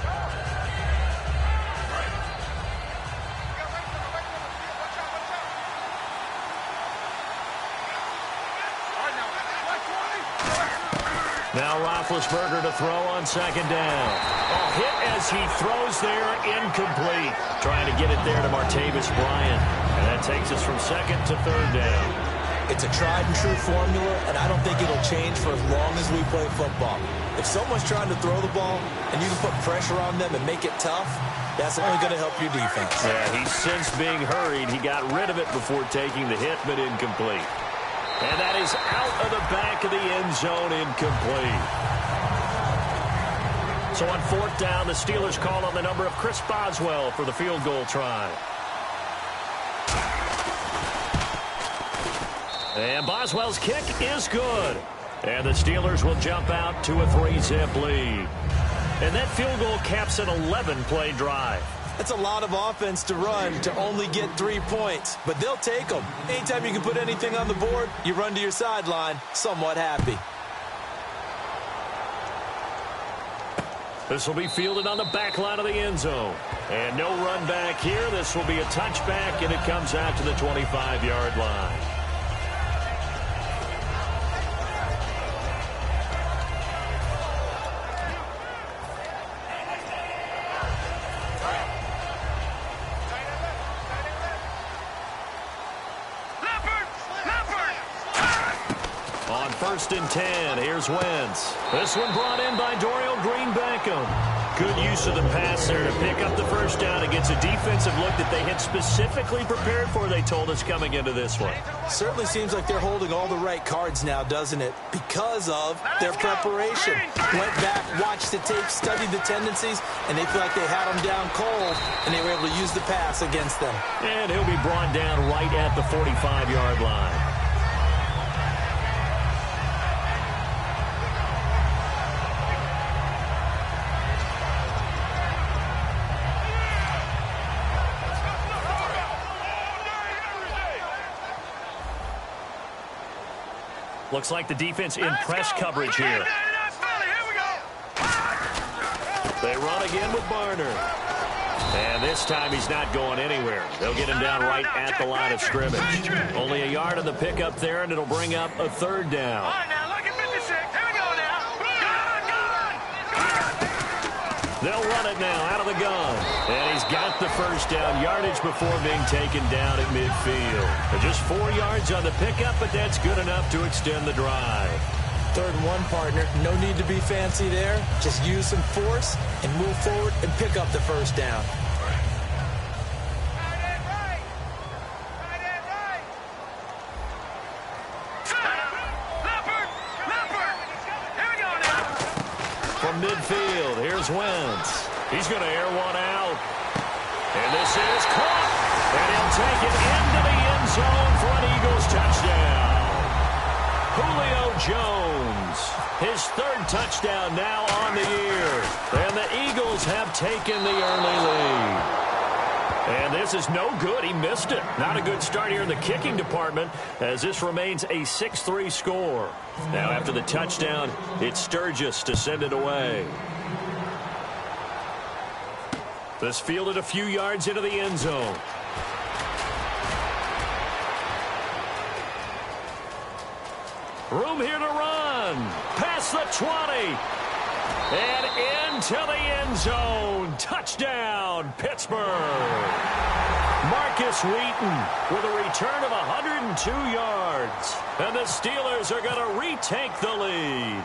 S12: Now Roethlisberger to throw on second down. Oh, hit as he throws there, incomplete. Trying to get it there to Martavis Bryant. And that takes us from second to third down.
S13: It's a tried and true formula, and I don't think it'll change for as long as we play football. If someone's trying to throw the ball and you can put pressure on them and make it tough, that's only going to help your defense.
S12: Yeah, he's since being hurried. He got rid of it before taking the hit, but incomplete. And that is out of the back of the end zone, incomplete. So on fourth down, the Steelers call on the number of Chris Boswell for the field goal try. And Boswell's kick is good. And the Steelers will jump out to a 3-zip lead. And that field goal caps an 11-play drive.
S13: That's a lot of offense to run to only get 3 points, but they'll take them. Anytime you can put anything on the board, you run to your sideline somewhat happy.
S12: This will be fielded on the back line of the end zone. And no run back here. This will be a touchback, and it comes out to the 25-yard line. First and 10. Here's Wentz. This one brought in by Dorial Green-Beckham. Good use of the pass there to pick up the first down against a defensive look that they had specifically prepared for, they told us, coming into this one.
S13: Certainly seems like they're holding all the right cards now, doesn't it? Because of their preparation. Went back, watched the tape, studied the tendencies, and they feel like they had them down cold, and they were able to use the pass against them.
S12: And he'll be brought down right at the 45-yard line. Looks like the defense in press coverage here. They run again with Barner. And this time he's not going anywhere. They'll get him down right at the line of scrimmage. Only a yard on the pickup there, and it'll bring up a third down. They'll run it now out of the gun. And he's got the first down, yardage before being taken down at midfield. They're just 4 yards on the pickup, but that's good enough to extend the drive.
S13: 3rd and 1, partner. No need to be fancy there. Just use some force and move forward and pick up the first down.
S12: From midfield, here's Wentz. He's going to air one out. And this is caught. And he'll take it into the end zone for an Eagles touchdown. Julio Jones, his 3rd touchdown now on the year. And the Eagles have taken the early lead. And this is no good. He missed it. Not a good start here in the kicking department, as this remains a 6-3 score. Now after the touchdown, it's Sturgis to send it away. This fielded a few yards into the end zone. Room here to run. Past the 20. And into the end zone. Touchdown, Pittsburgh. Marcus Wheaton with a return of 102 yards. And the Steelers are going to retake the lead.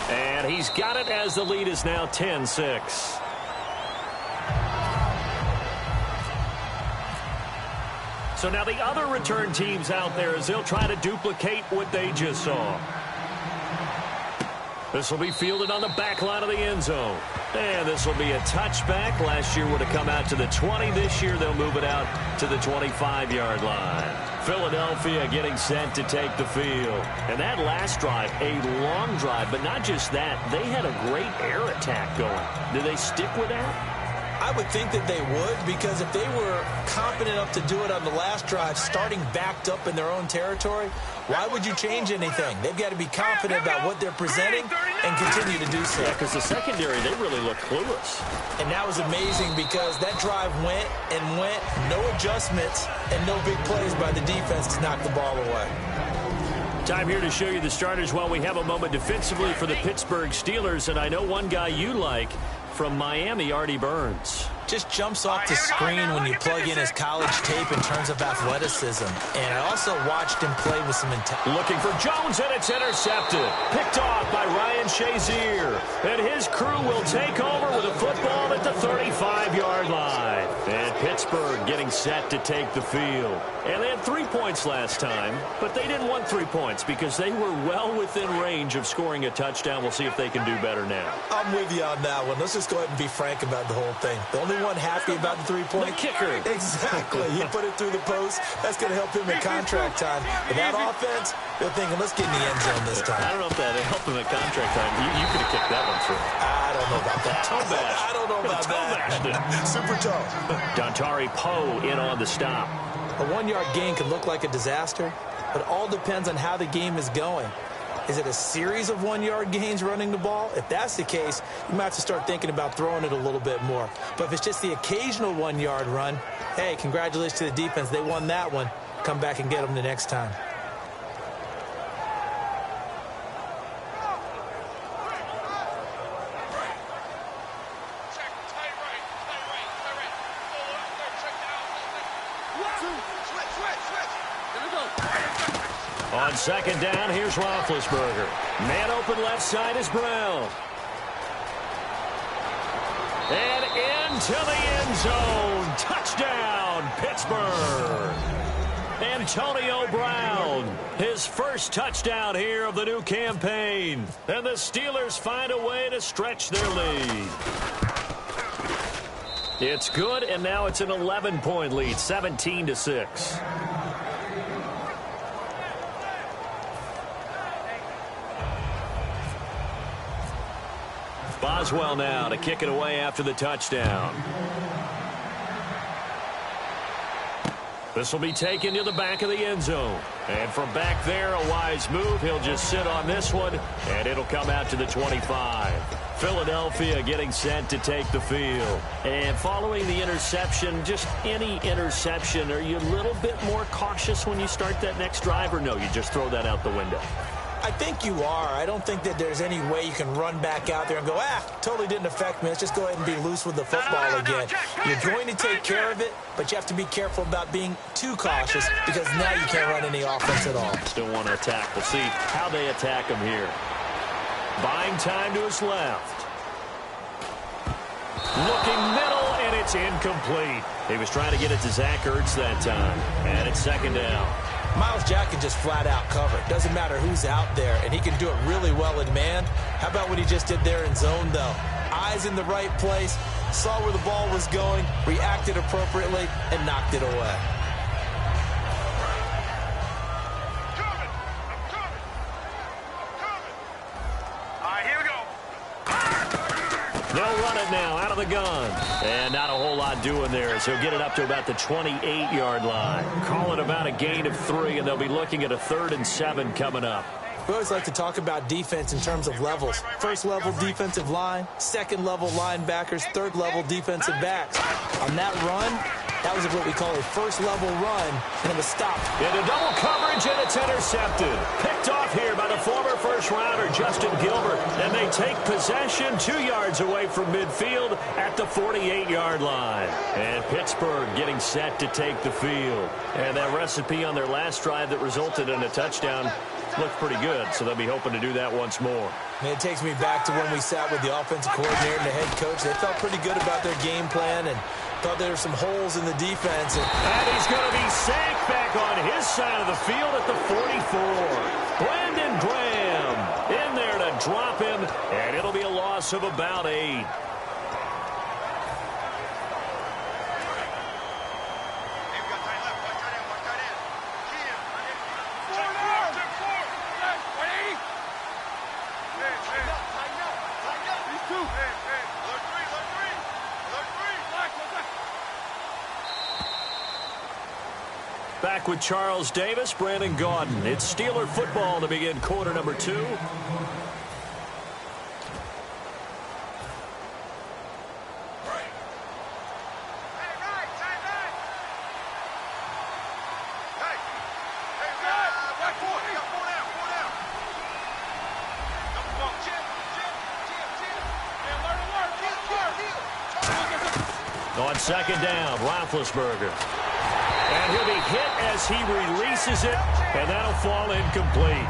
S12: And he's got it as the lead is now 10-6. So now the other return teams out there as they'll try to duplicate what they just saw. This will be fielded on the back line of the end zone. And this will be a touchback. Last year would have come out to the 20. This year they'll move it out to the 25-yard line. Philadelphia getting set to take the field. And that last drive, a long drive, but not just that. They had a great air attack going. Do they stick with that?
S13: I would think that they would, because if they were confident enough to do it on the last drive, starting backed up in their own territory, why would you change anything? They've got to be confident about what they're presenting and continue to do so.
S12: Yeah, because the secondary, they really look clueless.
S13: And that was amazing because that drive went and went, no adjustments, and no big plays by the defense to knock the ball away.
S12: Time here to show you the starters while we have a moment defensively for the Pittsburgh Steelers. And I know one guy you like from Miami, Artie Burns.
S13: Just jumps off the screen when you plug in his college tape in terms of athleticism. And I also watched him play with some intent.
S12: Looking for Jones, and it's intercepted. Picked off by Ryan Shazier. And his crew will take over with a football at the 35-yard line. And Pittsburgh getting set to take the field. And they had 3 points last time, but they didn't want 3 points because they were well within range of scoring a touchdown. We'll see if they can do better now.
S13: I'm with you on that one. Let's just go ahead and be frank about the whole thing. The only one happy about the 3-point.
S12: The kicker.
S13: Exactly. He put it through the post. That's going to help him in contract time. But that offense, they're thinking, let's get in the end zone this time.
S12: I don't know if that helped him at contract time. You could have kicked that one through.
S13: I don't know about that.
S12: Toe bash.
S13: I don't know about that. Super toe.
S12: Dontari Poe in on the stop.
S13: A 1-yard gain could look like a disaster, but it all depends on how the game is going. Is it a series of 1-yard gains running the ball? If that's the case, you might have to start thinking about throwing it a little bit more. But if it's just the occasional 1-yard run, hey, congratulations to the defense. They won that one. Come back and get them the next time.
S12: On second down, here's Roethlisberger. Man open left side is Brown. And into the end zone. Touchdown, Pittsburgh. Antonio Brown, his first touchdown here of the new campaign. And the Steelers find a way to stretch their lead. It's good, and now it's an 11-point lead, 17-6. Boswell now to kick it away after the touchdown. This will be taken to the back of the end zone. And from back there, a wise move. He'll just sit on this one, and it'll come out to the 25. Philadelphia getting set to take the field. And following the interception, just any interception, are you a little bit more cautious when you start that next drive, or no, you just throw that out the window?
S13: I think you are. I don't think that there's any way you can run back out there and go, totally didn't affect me. Let's just go ahead and be loose with the football again. You're going to take care of it, but you have to be careful about being too cautious because now you can't run any offense at all.
S12: Still want to attack. We'll see how they attack him here. Buying time to his left. Looking middle, and it's incomplete. He was trying to get it to Zach Ertz that time, and it's second down.
S13: Myles Jack can just flat out cover. Doesn't matter who's out there, and he can do it really well in man. How about what he just did there in zone, though? Eyes in the right place, saw where the ball was going, reacted appropriately, and knocked it away.
S12: They'll run it now out of the gun. And not a whole lot doing there as he'll get it up to about the 28-yard line. Call it about a gain of 3, and they'll be looking at a 3rd and 7 coming up.
S13: We always like to talk about defense in terms of levels. First level defensive line, second level linebackers, third level defensive backs. On that run, that was what we call a first level run, and it was stopped.
S12: Into double coverage, and it's intercepted. Picked off here by the former first-rounder Justin Gilbert. And they take possession 2 yards away from midfield at the 48-yard line. And Pittsburgh getting set to take the field. And that recipe on their last drive that resulted in a touchdown looked pretty good, so they'll be hoping to do that once more.
S13: And it takes me back to when we sat with the offensive coordinator and the head coach. They felt pretty good about their game plan, and Thought there were some holes in the defense.
S12: And he's going to be safe back on his side of the field at the 44. Brandon Graham in there to drop him, and it'll be a loss of about 8. Back with Charles Davis, Brandon Gaudin. It's Steeler football to begin quarter number 2. On second down, Roethlisberger. And he'll be hit as he releases it, and that'll fall incomplete.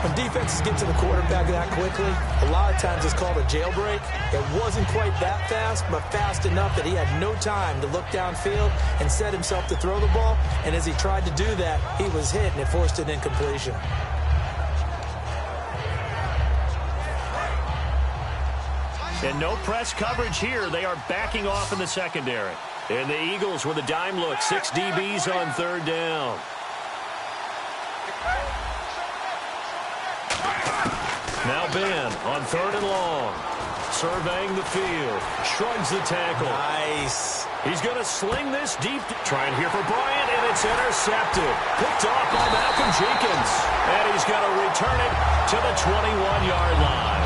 S13: When defenses get to the quarterback that quickly, a lot of times it's called a jailbreak. It wasn't quite that fast, but fast enough that he had no time to look downfield and set himself to throw the ball. And as he tried to do that, he was hit, and it forced an incompletion.
S12: And no press coverage here. They are backing off in the secondary. And the Eagles with a dime look. 6 DBs on third down. Now Ben on third and long. Surveying the field. Shrugs the tackle.
S13: Nice.
S12: He's going to sling this deep. Trying here for Bryant, and it's intercepted. Picked off by Malcolm Jenkins. And he's going to return it to the 21-yard line.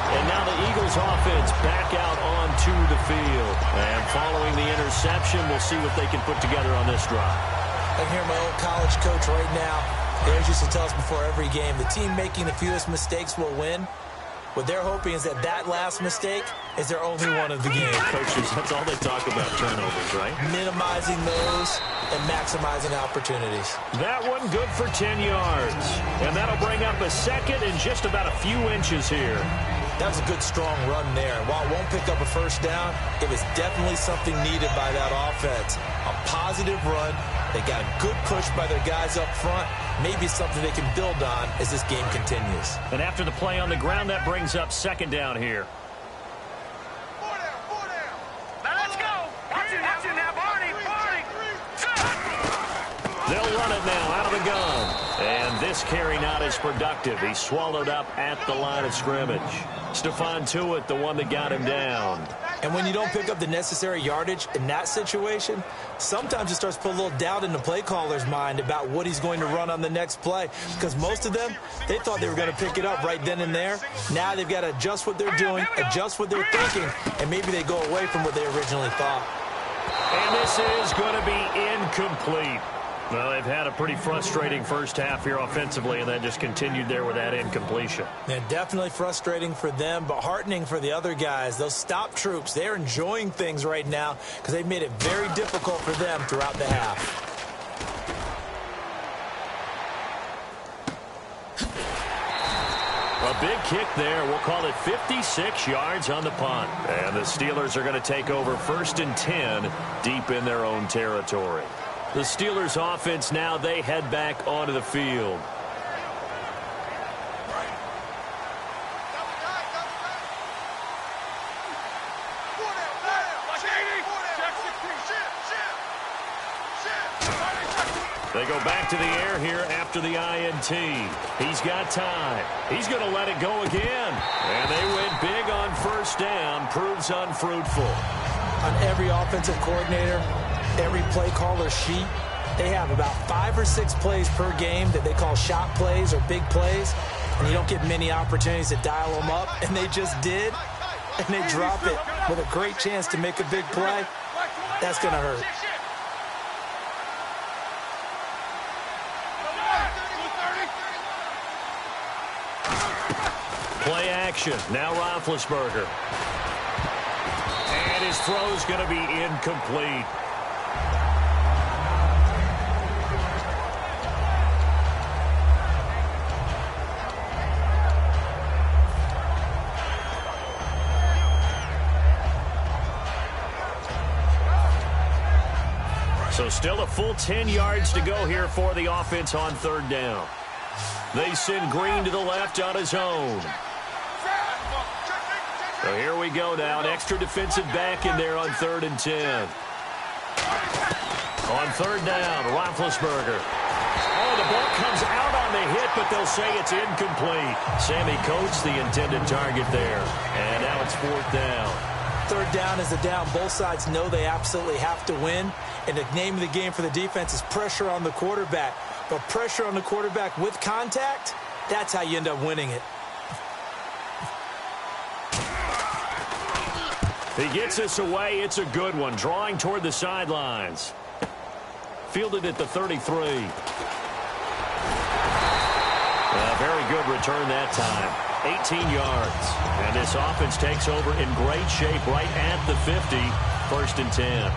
S12: And now the Eagles offense back out onto the field. And following the interception, we'll see what they can put together on this drive.
S13: I hear my old college coach right now. They always used to tell us before every game, the team making the fewest mistakes will win. What they're hoping is that that last mistake is their only one of the game.
S12: Coaches, that's all they talk about, turnovers, right?
S13: Minimizing those and maximizing opportunities.
S12: That one good for 10 yards. And that'll bring up a second in just about a few inches here.
S13: That was a good, strong run there. While it won't pick up a first down, it was definitely something needed by that offense. A positive run. They got a good push by their guys up front. Maybe something they can build on as this game continues.
S12: And after the play on the ground, that brings up second down here.
S8: Now let's go. Watch it now, Barney.
S12: They'll run it now out of the gun. And this carry not as productive. He's swallowed up at the line of scrimmage. Stephon Tuitt, the one that got him down.
S13: And when you don't pick up the necessary yardage in that situation, sometimes it starts to put a little doubt in the play caller's mind about what he's going to run on the next play. Because most of them, they thought they were going to pick it up right then and there. Now they've got to adjust what they're doing, adjust what they're thinking, and maybe they go away from what they originally thought.
S12: And this is going to be incomplete. Well, they've had a pretty frustrating first half here offensively, and then just continued there with that incompletion.
S13: Yeah, definitely frustrating for them, but heartening for the other guys. Those stop troops, they're enjoying things right now because they've made it very difficult for them throughout the half.
S12: A big kick there. We'll call it 56 yards on the punt. And the Steelers are going to take over 1st and 10 deep in their own territory. The Steelers offense now, they head back onto the field. They go back to the air here after the INT. He's got time. He's going to let it go again. And they went big on first down. Proves unfruitful.
S13: On every offensive coordinator, every play caller sheet, they have about 5 or 6 plays per game that they call shot plays or big plays, and you don't get many opportunities to dial them up, and they just did, and they drop it with a great chance to make a big play. That's going to hurt.
S12: Play action. Now Roethlisberger. And his throw's going to be incomplete. So still a full 10 yards to go here for the offense on third down. They send Green to the left on his own. So here we go now. An extra defensive back in there on 3rd and 10. On third down, Roethlisberger. Oh, the ball comes out on the hit, but they'll say it's incomplete. Sammy Coates, the intended target there. And now it's 4th down.
S13: Third down is a down. Both sides know they absolutely have to win. And the name of the game for the defense is pressure on the quarterback. But pressure on the quarterback with contact, that's how you end up winning it.
S12: He gets this away. It's a good one. Drawing toward the sidelines. Fielded at the 33. A very good return that time. 18 yards. And this offense takes over in great shape right at the 50. 1st and 10.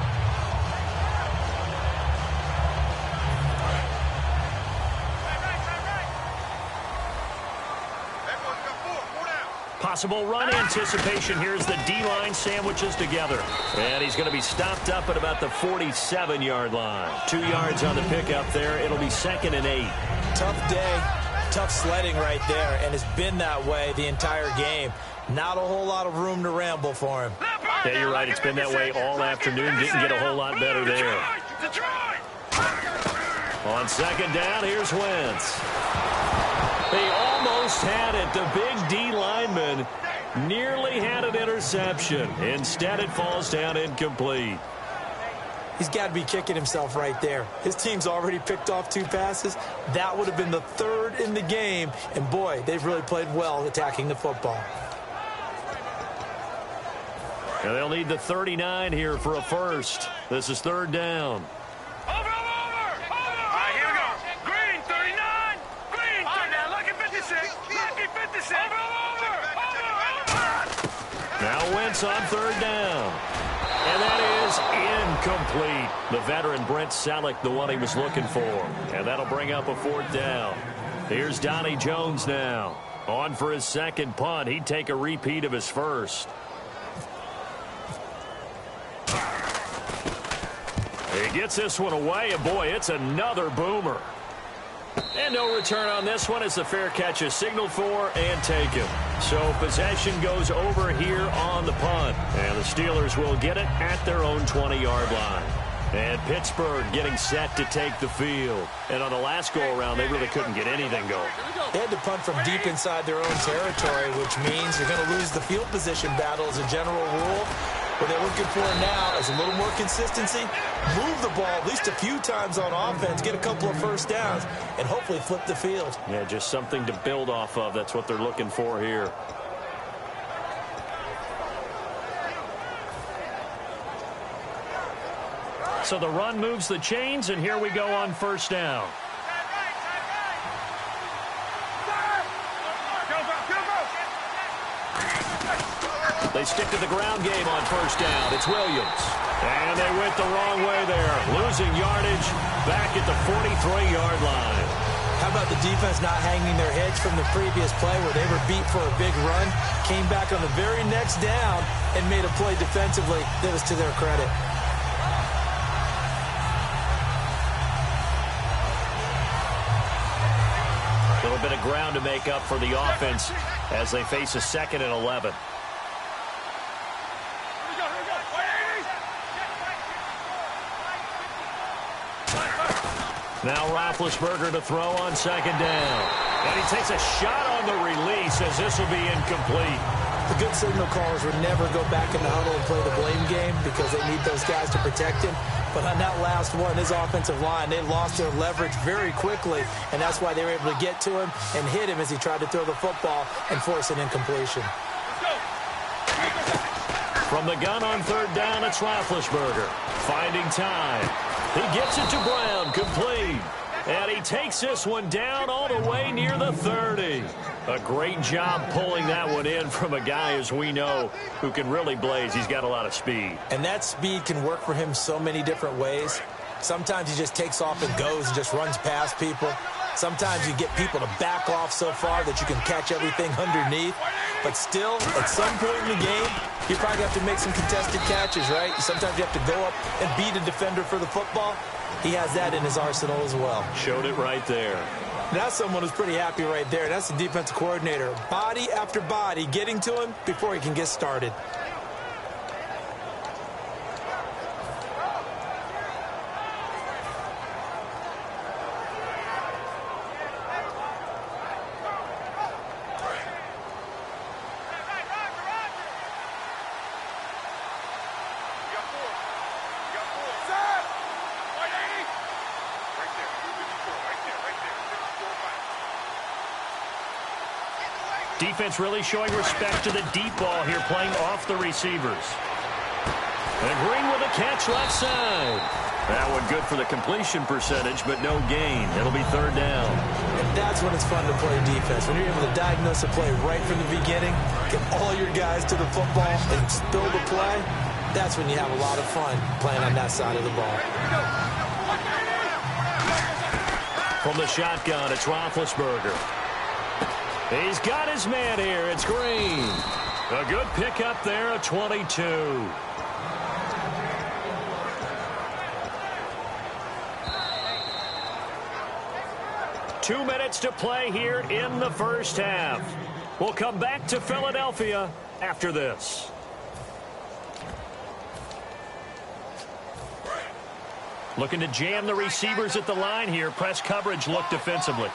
S12: Possible run anticipation. Here's the D-line sandwiches together. And he's going to be stopped up at about the 47-yard line. 2 yards on the pickup there. It'll be 2nd and 8.
S13: Tough day, tough sledding right there, and it's been that way the entire game. Not a whole lot of room to ramble for him.
S12: Yeah, you're right. It's been that way all afternoon. Didn't get a whole lot better there. On 2nd down, here's Wentz. They almost had it. The big D lineman nearly had an interception. Instead, it falls down incomplete.
S13: He's got to be kicking himself right there. His team's already picked off 2 passes. That would have been the 3rd in the game. And, boy, they've really played well attacking the football.
S12: And they'll need the 39 here for a first. This is 3rd down. Now Wentz on 3rd down. And that is incomplete. The veteran Brent Selleck, the one he was looking for. And that'll bring up a 4th down. Here's Donnie Jones now. On for his 2nd punt. He'd take a repeat of his first. He gets this one away, and boy, it's another boomer. And no return on this one as the fair catch is signaled for and taken. So possession goes over here on the punt. And the Steelers will get it at their own 20-yard line. And Pittsburgh getting set to take the field. And on the last go-around, they really couldn't get anything going.
S13: They had to punt from deep inside their own territory, which means you're going to lose the field position battle as a general rule. What they're looking for now is a little more consistency, move the ball at least a few times on offense, get a couple of first downs, and hopefully flip the field.
S12: Yeah, just something to build off of. That's what they're looking for here. So the run moves the chains, and here we go on 1st down. They stick to the ground game on 1st down. It's Williams. And they went the wrong way there. Losing yardage back at the 43-yard line.
S13: How about the defense not hanging their heads from the previous play where they were beat for a big run, came back on the very next down and made a play defensively that was to their credit.
S12: A little bit of ground to make up for the offense as they face a 2nd and 11. Now Roethlisberger to throw on 2nd down. And he takes a shot on the release as this will be incomplete.
S13: The good signal callers would never go back in the huddle and play the blame game because they need those guys to protect him. But on that last one, his offensive line, they lost their leverage very quickly, and that's why they were able to get to him and hit him as he tried to throw the football and force an incompletion.
S12: From the gun on 3rd down, it's Roethlisberger. Finding time. He gets it to Brown, complete. And he takes this one down all the way near the 30. A great job pulling that one in from a guy, as we know, who can really blaze. He's got a lot of speed.
S13: And that speed can work for him so many different ways. Sometimes he just takes off and goes and just runs past people. Sometimes you get people to back off so far that you can catch everything underneath. But still, at some point in the game, you probably have to make some contested catches, right? Sometimes you have to go up and beat a defender for the football. He has that in his arsenal as well.
S12: Showed it right there.
S13: That's someone who's pretty happy right there. That's the defensive coordinator. Body after body getting to him before he can get started.
S12: Defense really showing respect to the deep ball here, playing off the receivers. And Green with a catch left side. That one good for the completion percentage, but no gain. It'll be third down.
S13: And that's when it's fun to play defense. When you're able to diagnose a play right from the beginning, get all your guys to the football, and spill the play, that's when you have a lot of fun playing on that side of the ball.
S12: From the shotgun, it's Roethlisberger. He's got his man here. It's Green. A good pickup there, a 22. Two minutes to play here in the first half. We'll come back to Philadelphia after this. Looking to jam the receivers at the line here. Press coverage look defensively.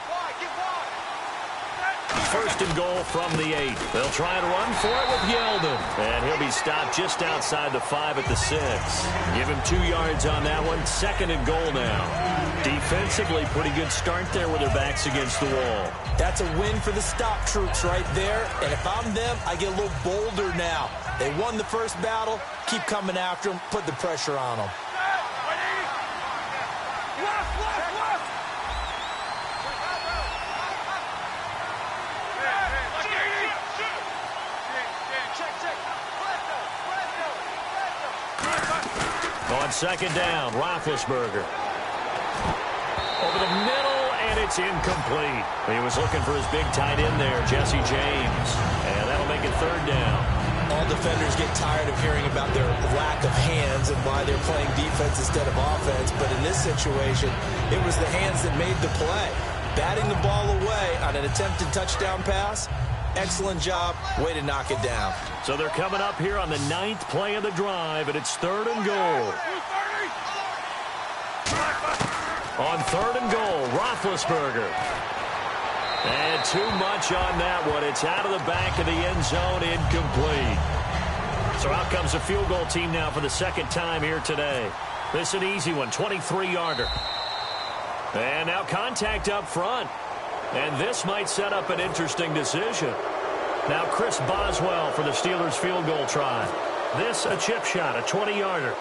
S12: First and goal from the 8. They'll try and run for it with Yeldon. And he'll be stopped just outside the 5 at the 6. Give him 2 yards on that one. Second and goal now. Defensively, pretty good start there with their backs against the wall.
S13: That's a win for the stop troops right there. And if I'm them, I get a little bolder now. They won the first battle. Keep coming after them. Put the pressure on them.
S12: On second down, Roethlisberger. Over the middle, and it's incomplete. He was looking for his big tight end there, Jesse James. And that'll make it third down.
S13: All defenders get tired of hearing about their lack of hands and why they're playing defense instead of offense. But in this situation, it was the hands that made the play. Batting the ball away on an attempted touchdown pass. Excellent job. Way to knock it down.
S12: So they're coming up here on the 9th play of the drive, and it's third and goal. On third and goal, Roethlisberger. And too much on that one. It's out of the back of the end zone, incomplete. So out comes the field goal team now for the second time here today. This is an easy one, 23-yarder. And now contact up front. And this might set up an interesting decision. Now Chris Boswell for the Steelers field goal try. This a chip shot, a 20-yarder.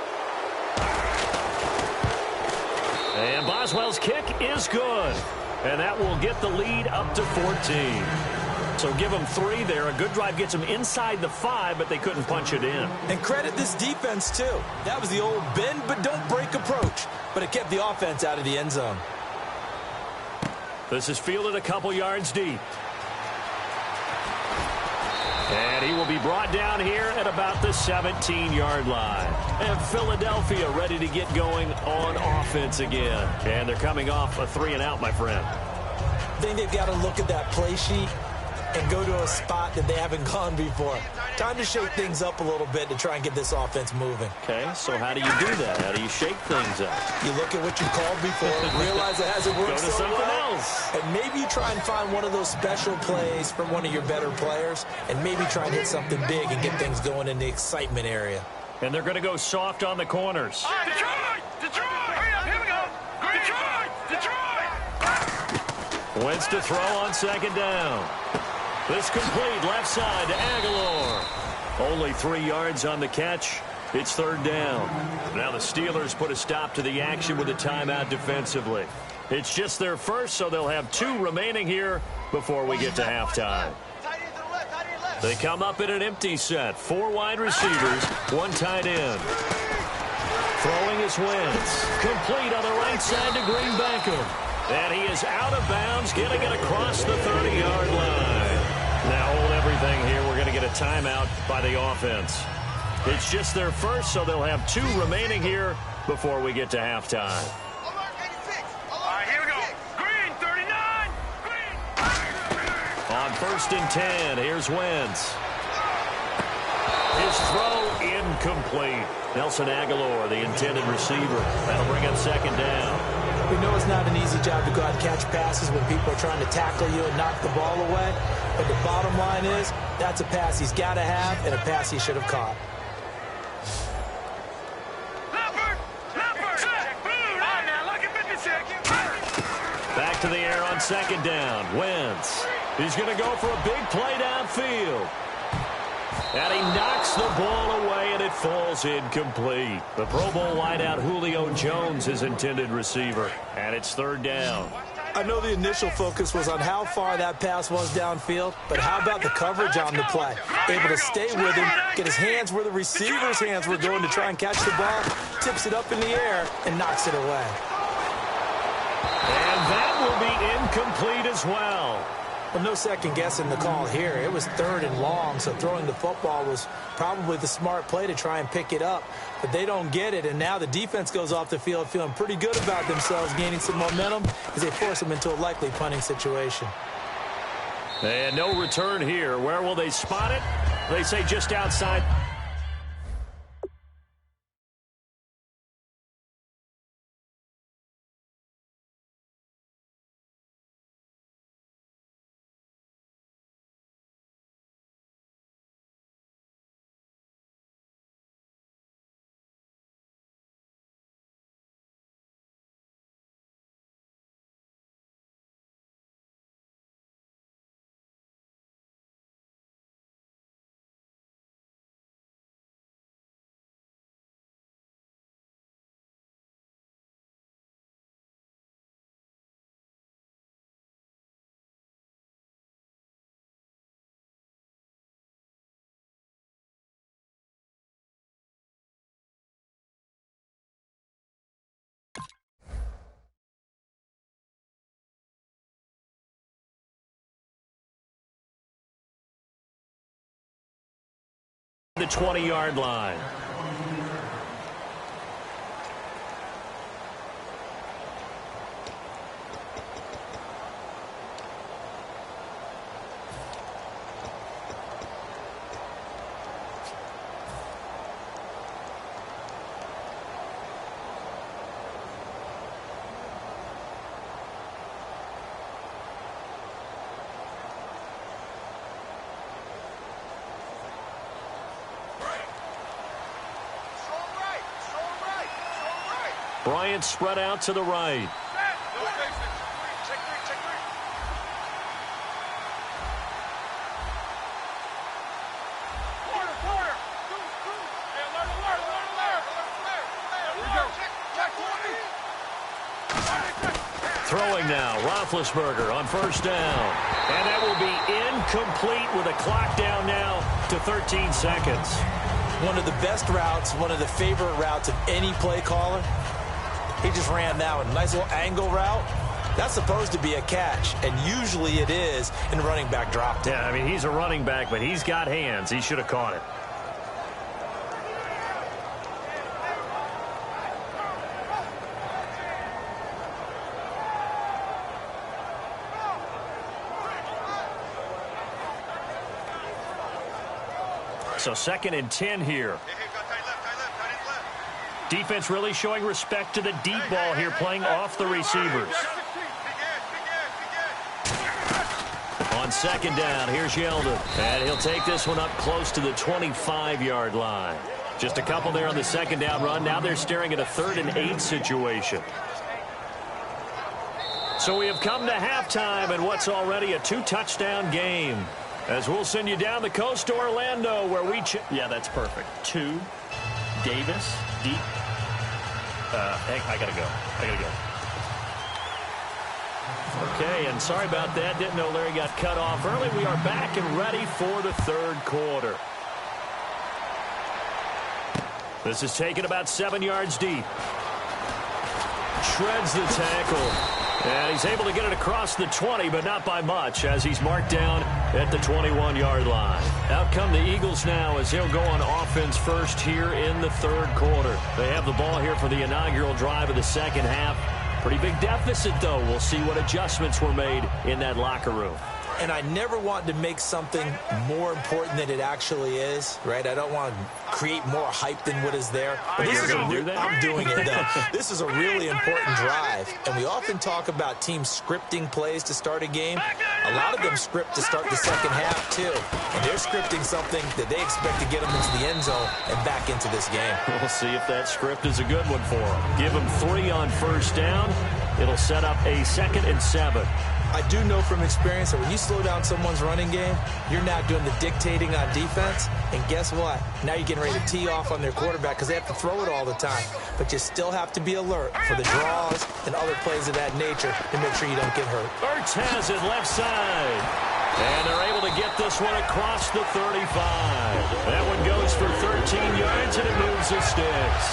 S12: And Boswell's kick is good. And that will get the lead up to 14. So give them 3 there. A good drive gets them inside the 5, but they couldn't punch it in.
S13: And credit this defense, too. That was the old bend but don't break approach. But it kept the offense out of the end zone.
S12: This is fielded a couple yards deep. And he will be brought down here at about the 17-yard line. And Philadelphia ready to get going on offense again. And they're coming off a 3-and-out, my friend.
S13: I think they've got to look at that play sheet and go to a spot that they haven't gone before. Time to shake things up a little bit to try and get this offense moving.
S12: Okay, so how do you do that? How do you shake things up?
S13: You look at what you called before, realize it hasn't worked
S12: so well, else.
S13: And maybe you try and find one of those special plays from one of your better players, and maybe try and hit something big and get things going in the excitement area.
S12: And they're going to go soft on the corners.
S8: Detroit! Detroit! Here we go! Detroit! Detroit!
S12: Wentz to throw on second down. This complete left side to Aguilar. Only 3 yards on the catch. It's third down. Now the Steelers put a stop to the action with a timeout defensively. It's just their first, so they'll have 2 remaining here before we get to halftime. They come up in an empty set. 4 wide receivers, 1 tight end. Throwing is Wentz. Complete on the right side to Green Beckham. And he is out of bounds, getting it across the 30-yard line. Now hold everything thing here, we're going to get a timeout by the offense. It's just their first, so they'll have 2 remaining here before we get to halftime.
S8: Here we go. Green, 39. Green.
S12: On 1st and 10, here's Wentz. His throw incomplete. Nelson Aguilar, the intended receiver. That'll bring up 2nd down.
S13: We know it's not an easy job to go out and catch passes when people are trying to tackle you and knock the ball away. But the bottom line is, that's a pass he's got to have and a pass he should have caught.
S12: Back to the air on 2nd down. Wentz. He's going to go for a big play downfield. And he knocks the ball away, and it falls incomplete. The Pro Bowl wideout Julio Jones, his intended receiver. And it's 3rd down.
S13: I know the initial focus was on how far that pass was downfield, but how about the coverage on the play? Able to stay with him, get his hands where the receiver's hands were going to try and catch the ball, tips it up in the air, and knocks it away.
S12: And that will be incomplete as well.
S13: Well, no second guessing the call here. It was 3rd and long, so throwing the football was probably the smart play to try and pick it up. But they don't get it, and now the defense goes off the field feeling pretty good about themselves, gaining some momentum as they force them into a likely punting situation.
S12: And no return here. Where will they spot it? They say just outside. The 20-yard line. Bryant spread out to the right. Throwing now, Roethlisberger on 1st down. And that will be incomplete with a clock down now to 13 seconds.
S13: One of the best routes, one of the favorite routes of any play caller. He just ran that one. Nice little angle route. That's supposed to be a catch, and usually it is, and the running back dropped it.
S12: Yeah, I mean, he's a running back, but he's got hands. He should have caught it. So 2nd and 10 here. Defense really showing respect to the deep ball here, playing off the receivers. On 2nd down, here's Yeldon. And he'll take this one up close to the 25-yard line. Just a couple there on the 2nd down run. Now they're staring at a 3rd and 8 situation. So we have come to halftime in what's already a 2-touchdown game. As we'll send you down the coast to Orlando, where we... Yeah, that's perfect. 2, Davis, deep. I gotta go. Okay, and sorry about that. Didn't know Larry got cut off early. We are back and ready for the 3rd quarter. This is taken about 7 yards deep. Shreds the tackle. And he's able to get it across the 20, but not by much, as he's marked down at the 21-yard line. Out come the Eagles now as they'll go on offense first here in the third quarter. They have the ball here for the inaugural drive of the second half. Pretty big deficit, though. We'll see what adjustments were made in that locker room.
S13: And I never want to make something more important than it actually is, right? I don't want to create more hype than what is there. But this is I'm doing it, though. This is a really important drive. And we often talk about teams scripting plays to start a game. A lot of them script to start the second half, too. And they're scripting something that they expect to get them into the end zone and back into this game.
S12: We'll see if that script is a good one for them. Give them 3 on first down. It'll set up a 2nd and 7.
S13: I do know from experience that when you slow down someone's running game, you're now doing the dictating on defense. And guess what? Now you're getting ready to tee off on their quarterback because they have to throw it all the time. But you still have to be alert for the draws and other plays of that nature to make sure you don't get hurt.
S12: Ertz has it left side. And they're able to get this one across the 35. That one goes for 13 yards, and it moves the sticks.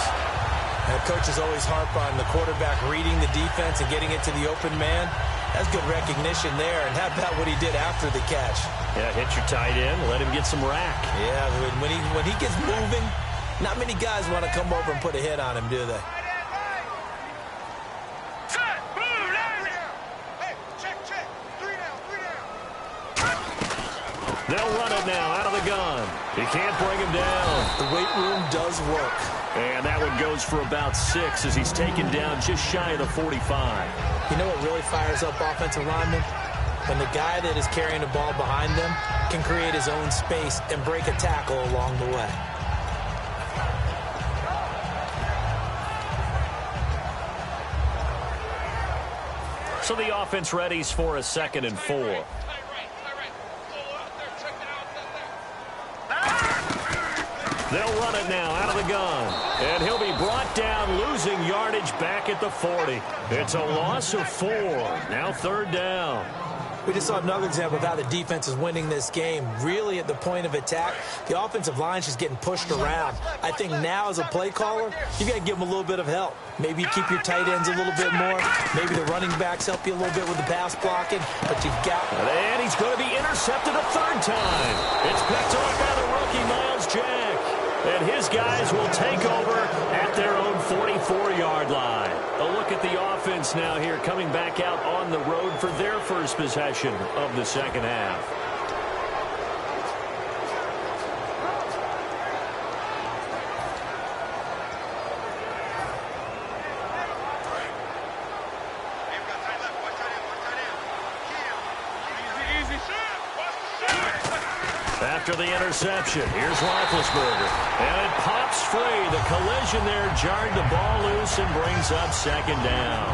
S13: And coaches always harp on the quarterback reading the defense and getting it to the open man. That's good recognition there. And how about what he did after the catch?
S12: Yeah, hit your tight end, let him get some rack.
S13: Yeah, when he gets moving, not many guys want to come over and put a hit on him, do they?
S12: They'll run it now out of the gun. He can't bring him down.
S13: The weight room does work.
S12: And that one goes for about 6 as he's taken down just shy of the 45.
S13: You know what really fires up offensive linemen? When the guy that is carrying the ball behind them can create his own space and break a tackle along the way.
S12: So the offense readies for a 2nd and 4. They'll run it now out of the gun. And he'll be brought down, losing yardage back at the 40. It's a loss of 4. Now 3rd down.
S13: We just saw another example of how the defense is winning this game. Really at the point of attack, the offensive line is just getting pushed around. I think now as a play caller, you got to give them a little bit of help. Maybe you keep your tight ends a little bit more. Maybe the running backs help you a little bit with the pass blocking. But you've got...
S12: And he's going to be intercepted a 3rd time. It's picked off by the rookie, Miles Jack. And his guys will take over at their own 44-yard line. A look at the offense now here, coming back out on the road for their first possession of the second half. After the interception, here's Roethlisberger. And it pops free. The collision there jarred the ball loose and brings up 2nd down.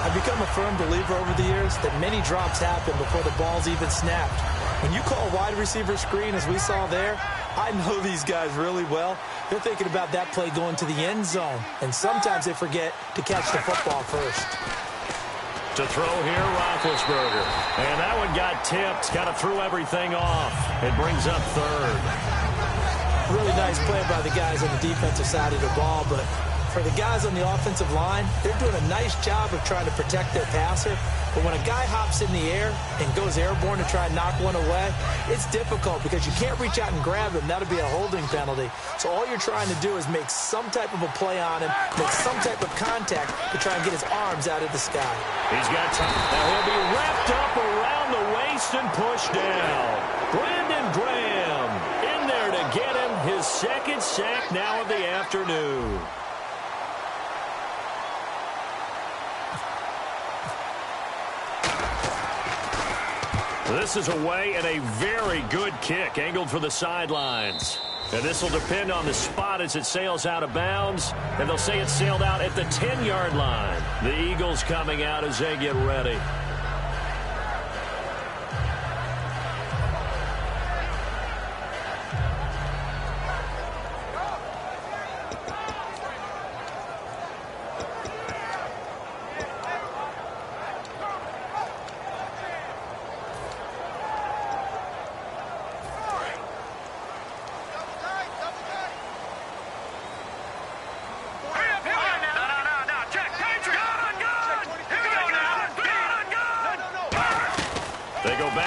S13: I've become a firm believer over the years that many drops happen before the ball's even snapped. When you call a wide receiver screen, as we saw there, I know these guys really well. They're thinking about that play going to the end zone. And sometimes they forget to catch the football first.
S12: To throw here, Roethlisberger. And that one got tipped. Kind of threw everything off. It brings up 3rd.
S13: Really nice play by the guys on the defensive side of the ball, but for the guys on the offensive line, they're doing a nice job of trying to protect their passer. But when a guy hops in the air and goes airborne to try and knock one away, it's difficult because you can't reach out and grab him. That'll be a holding penalty. So all you're trying to do is make some type of a play on him, make some type of contact to try and get his arms out of the sky.
S12: He's got time. Now he'll be wrapped up around the waist and pushed down. Brandon Graham in there to get him his 2nd sack now of the afternoon. This is away and a very good kick angled for the sidelines. And this will depend on the spot as it sails out of bounds. And they'll say it sailed out at the 10-yard line. The Eagles coming out as they get ready.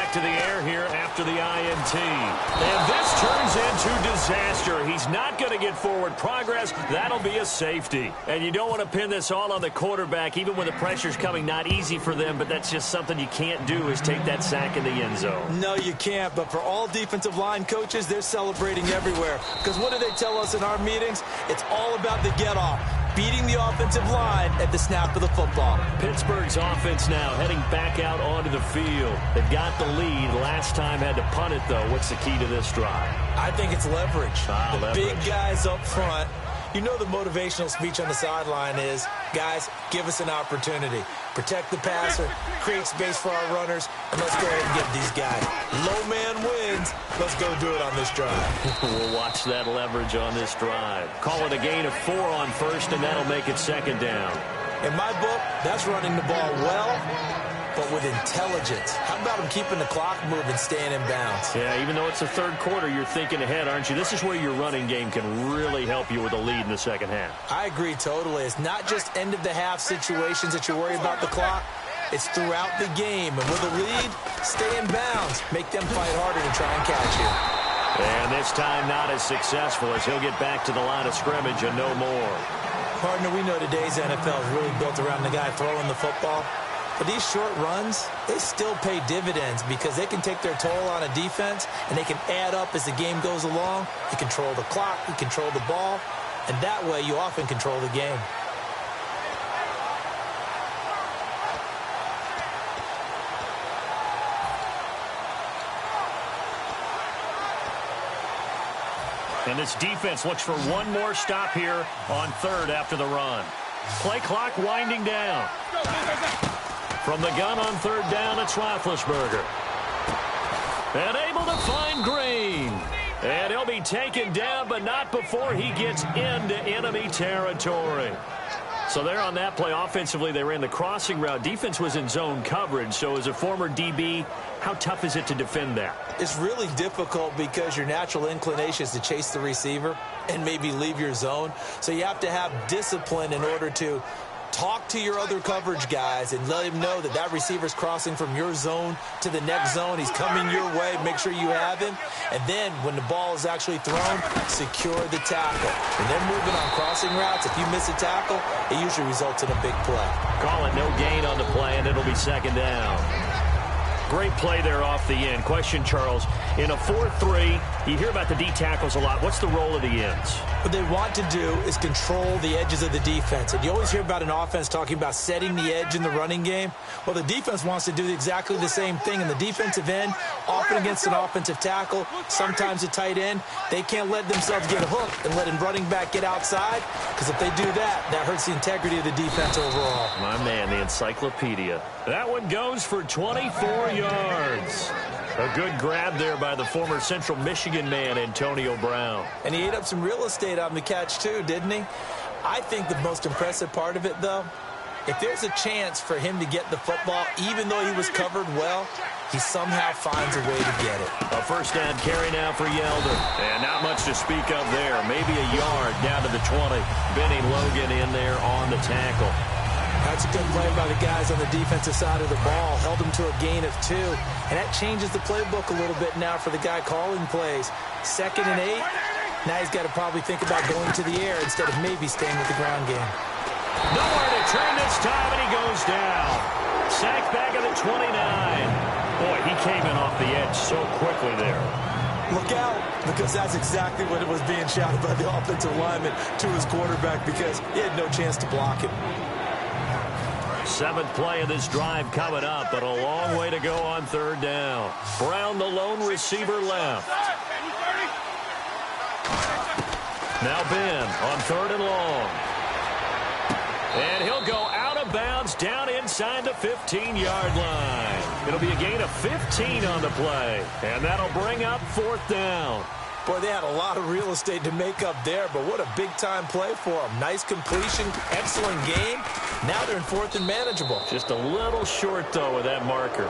S12: back to the air here after the INT. And this turns into disaster. He's not going to get forward progress. That'll be a safety. And you don't want to pin this all on the quarterback, even when the pressure's coming. Not easy for them, but that's just something you can't do, is take that sack in the end zone.
S13: No, you can't. But for all defensive line coaches, they're celebrating everywhere. Because what do they tell us in our meetings? It's all about the get-off. Beating the offensive line at the snap of the football.
S12: Pittsburgh's offense now heading back out onto the field. They've got the lead. Last time had to punt it, though. What's the key to this drive?
S13: I think it's leverage.
S12: Leverage.
S13: Big guys up front. You know the motivational speech on the sideline is, guys, give us an opportunity. Protect the passer, create space for our runners, and let's go ahead and get these guys. Low man wins. Let's go do it on this drive.
S12: We'll watch that leverage on this drive. Call it a gain of 4 on first, and that'll make it second down.
S13: In my book, that's running the ball well, but with intelligence. How about him keeping the clock moving, staying in bounds?
S12: Yeah, even though it's the third quarter, you're thinking ahead, aren't you? This is where your running game can really help you with a lead in the second half.
S13: I agree totally. It's not just end-of-the-half situations that you worry about the clock. It's throughout the game. And with a lead, stay in bounds. Make them fight harder to try and catch you.
S12: And this time not as successful, as he'll get back to the line of scrimmage and no more.
S13: Partner, we know today's NFL is really built around the guy throwing the football. But these short runs, they still pay dividends because they can take their toll on a defense and they can add up as the game goes along. You control the clock, you control the ball, and that way you often control the game.
S12: And this defense looks for one more stop here on third after the run. Play clock winding down. From the gun on third down, it's Roethlisberger. And able to find Green. And he'll be taken down, but not before he gets into enemy territory. So there on that play, offensively, they ran the crossing route. Defense was in zone coverage. So as a former DB, how tough is it to defend that?
S13: It's really difficult because your natural inclination is to chase the receiver and maybe leave your zone. So you have to have discipline in order to talk to your other coverage guys and let him know that that receiver's crossing from your zone to the next zone. He's coming your way. Make sure you have him. And then when the ball is actually thrown, secure the tackle. When they're moving on crossing routes, if you miss a tackle, it usually results in a big play.
S12: Call it no gain on the play, and it'll be second down. Great play there off the end. Question, Charles, in a 4-3, you hear about the D tackles a lot. What's the role of the ends?
S13: What they want to do is control the edges of the defense. And you always hear about an offense talking about setting the edge in the running game. Well, the defense wants to do exactly the same thing. In the defensive end, often against an offensive tackle, sometimes a tight end, they can't let themselves get hooked and let a running back get outside, because if they do that, that hurts the integrity of the defense overall.
S12: My man, the encyclopedia. That one goes for 24 yards. A good grab there by the former Central Michigan man, Antonio Brown.
S13: And he ate up some real estate on the catch, too, didn't he? I think the most impressive part of it, though, if there's a chance for him to get the football, even though he was covered well, he somehow finds a way to get it.
S12: A first down carry now for Yelder. And not much to speak of there. Maybe a yard down to the 20. Benny Logan in there on the tackle.
S13: That's a good play by the guys on the defensive side of the ball. Held him to a gain of 2. And that changes the playbook a little bit now for the guy calling plays. 2nd and 8. Now he's got to probably think about going to the air instead of maybe staying with the ground game.
S12: Nowhere to turn this time, and he goes down. Sacked back at the 29. Boy, he came in off the edge so quickly there.
S13: Look out, because that's exactly what it was being shouted by the offensive lineman to his quarterback, because he had no chance to block him.
S12: 7th play of this drive coming up, but a long way to go on third down. Brown, the lone receiver, left. Now Ben on 3rd and long. And he'll go out of bounds down inside the 15-yard line. It'll be a gain of 15 on the play, and that'll bring up 4th down.
S13: Boy, they had a lot of real estate to make up there, but what a big-time play for them. Nice completion, excellent game. Now they're in 4th and manageable.
S12: Just a little short, though, with that marker.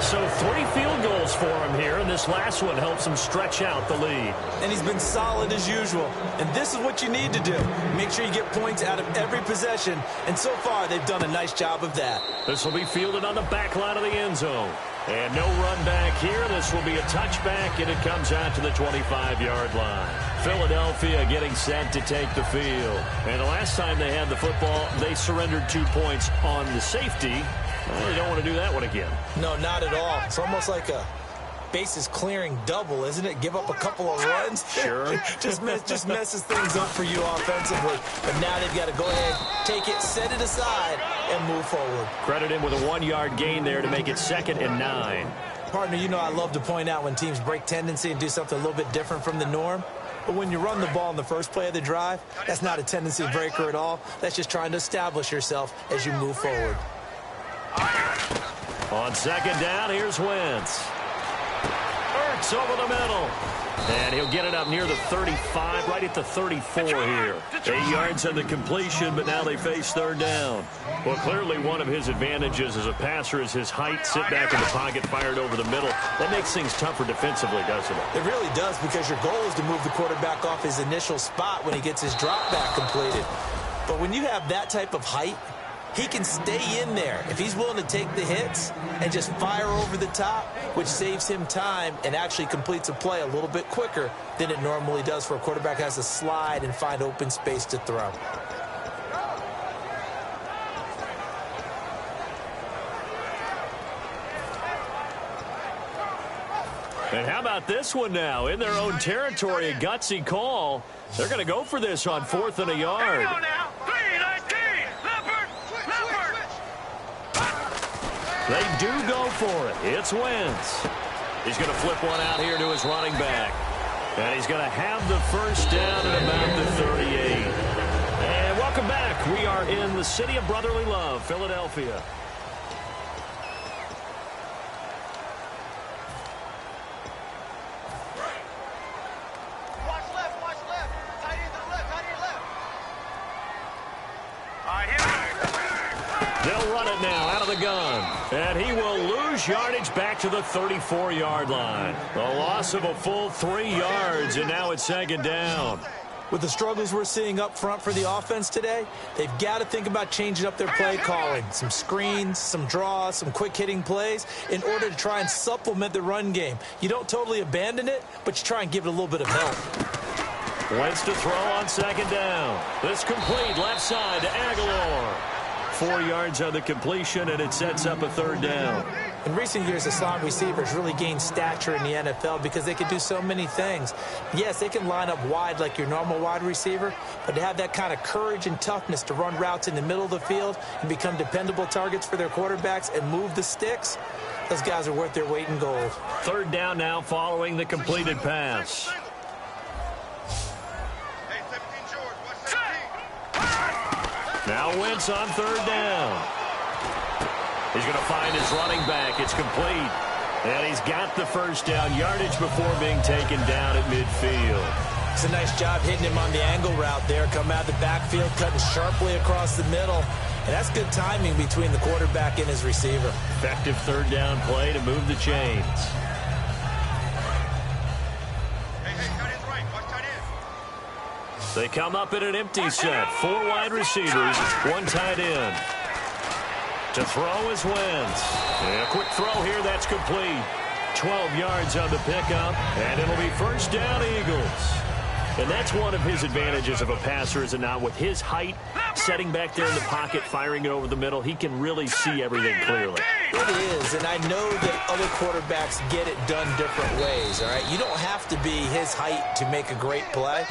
S12: So 3 field goals for him here, and this last one helps him stretch out the lead.
S13: And he's been solid as usual. And this is what you need to do. Make sure you get points out of every possession. And so far, they've done a nice job of that.
S12: This will be fielded on the back line of the end zone. And no run back here. This will be a touchback, and it comes out to the 25-yard line. Philadelphia getting set to take the field. And the last time they had the football, they surrendered 2 points on the safety. Well, you don't want to do that one again.
S13: No, not at all. It's almost like a bases clearing double, isn't it? Give up a couple of runs.
S12: Sure.
S13: just messes things up for you offensively. But now they've got to go ahead, take it, set it aside, and move forward.
S12: Credit him with a 1-yard gain there to make it 2nd and 9.
S13: Partner, you know I love to point out when teams break tendency and do something a little bit different from the norm. But when you run the ball in the first play of the drive, that's not a tendency breaker at all. That's just trying to establish yourself as you move forward.
S12: On 2nd down, here's Wentz. Ertz over the middle. And he'll get it up near the 35, right at the 34 here. 8 yards on the completion, but now they face 3rd down. Well, clearly one of his advantages as a passer is his height. Sit back in the pocket, fired over the middle. That makes things tougher defensively, doesn't it?
S13: It really does, because your goal is to move the quarterback off his initial spot when he gets his drop back completed. But when you have that type of height, he can stay in there if he's willing to take the hits and just fire over the top, which saves him time and actually completes a play a little bit quicker than it normally does for a quarterback who has to slide and find open space to throw.
S12: And how about this one now? In their own territory, a gutsy call. They're going to go for this on 4th and a yard. They do go for it. It's Wentz. He's going to flip one out here to his running back. And he's going to have the first down at about the 38. And welcome back. We are in the city of brotherly love, Philadelphia. They'll run it now out of the gun. And he will lose yardage back to the 34-yard line. A loss of a full 3 yards, and now it's 2nd down.
S13: With the struggles we're seeing up front for the offense today, they've got to think about changing up their play calling. Some screens, some draws, some quick-hitting plays in order to try and supplement the run game. You don't totally abandon it, but you try and give it a little bit of help.
S12: Wentz to throw on 2nd down. This complete left side to Aguilar. 4 yards on the completion, and it sets up a 3rd down.
S13: In recent years, the slot receivers really gained stature in the NFL because they can do so many things. Yes, they can line up wide like your normal wide receiver, but to have that kind of courage and toughness to run routes in the middle of the field and become dependable targets for their quarterbacks and move the sticks, those guys are worth their weight in gold.
S12: 3rd down now following the completed pass. Now Wentz on 3rd down. He's going to find his running back. It's complete. And he's got the first down yardage before being taken down at midfield.
S13: It's a nice job hitting him on the angle route there. Come out of the backfield, cutting sharply across the middle. And that's good timing between the quarterback and his receiver.
S12: Effective 3rd down play to move the chains. They come up in an empty set. 4 wide receivers, 1 tight end. To throw is Wentz. And a quick throw here, that's complete. 12 yards on the pickup, and it'll be first down, Eagles. And that's one of his advantages of a passer, is it not? With his height, setting back there in the pocket, firing it over the middle, he can really see everything clearly.
S13: It is, and I know that other quarterbacks get it done different ways, all right? You don't have to be his height to make a great play.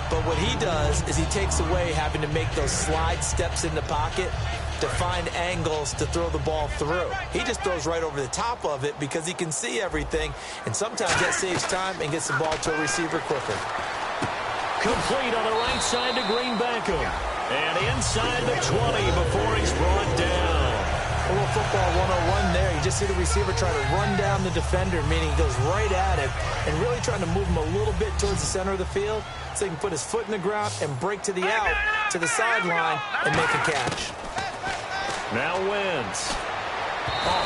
S13: But what he does is he takes away having to make those slide steps in the pocket to find angles to throw the ball through. He just throws right over the top of it because he can see everything, and sometimes that saves time and gets the ball to a receiver quicker.
S12: Complete on the right side to Green Beckham. And inside the 20 before he's brought down.
S13: A little football 101 there. You just see the receiver try to run down the defender, meaning he goes right at him and really trying to move him a little bit towards the center of the field so he can put his foot in the ground and break to the out, to the sideline, and make a catch.
S12: Now Wentz.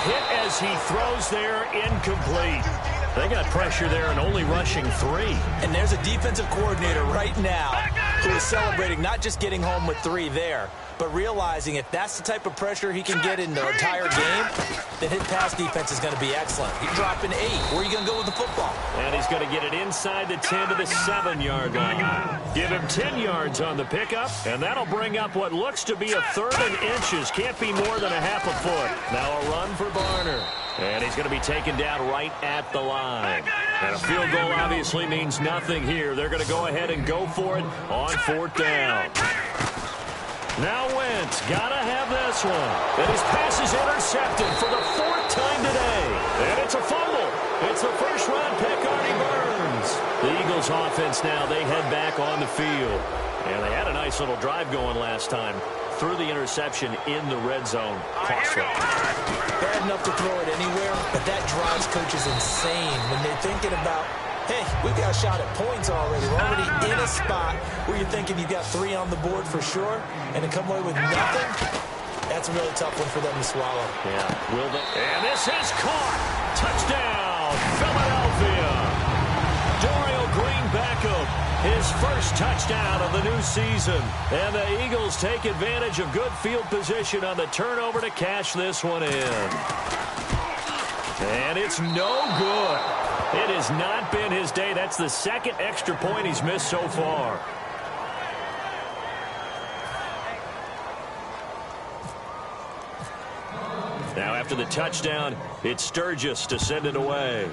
S12: Hit as he throws there, incomplete. They got pressure there and only rushing 3.
S13: And there's a defensive coordinator right now who is celebrating not just getting home with 3 there, but realizing if that's the type of pressure he can get in the entire game, then his pass defense is going to be excellent. He's dropping 8. Where are you going to go with the football?
S12: And he's going to get it inside the 10 to the 7-yard line. Give him 10 yards on the pickup, and that'll bring up what looks to be a 3rd and inches. Can't be more than a half a foot. Now a run for Barner. And he's going to be taken down right at the line. And a field goal obviously means nothing here. They're going to go ahead and go for it on 4th down. Now Wentz, gotta have this one. And his pass is intercepted for the 4th time today. And it's a fumble. It's the first-round pick, Artie Burns. The Eagles offense now, they head back on the field. And they had a nice little drive going last time. Threw the interception in the red zone. Costly.
S13: Bad enough to throw it anywhere, but that drives coaches insane when they're thinking about, hey, we've got a shot at points already. We're already in a spot where you're thinking you've got 3 on the board for sure, and to come away with nothing, that's a really tough one for them to swallow.
S12: Yeah, will they? And this is caught. Touchdown, Philadelphia. Dorial Green Beckham, his first touchdown of the new season. And the Eagles take advantage of good field position on the turnover to cash this one in. And it's no good. It has not been his day. That's the 2nd extra point he's missed so far. Now after the touchdown, it's Sturgis to send it away.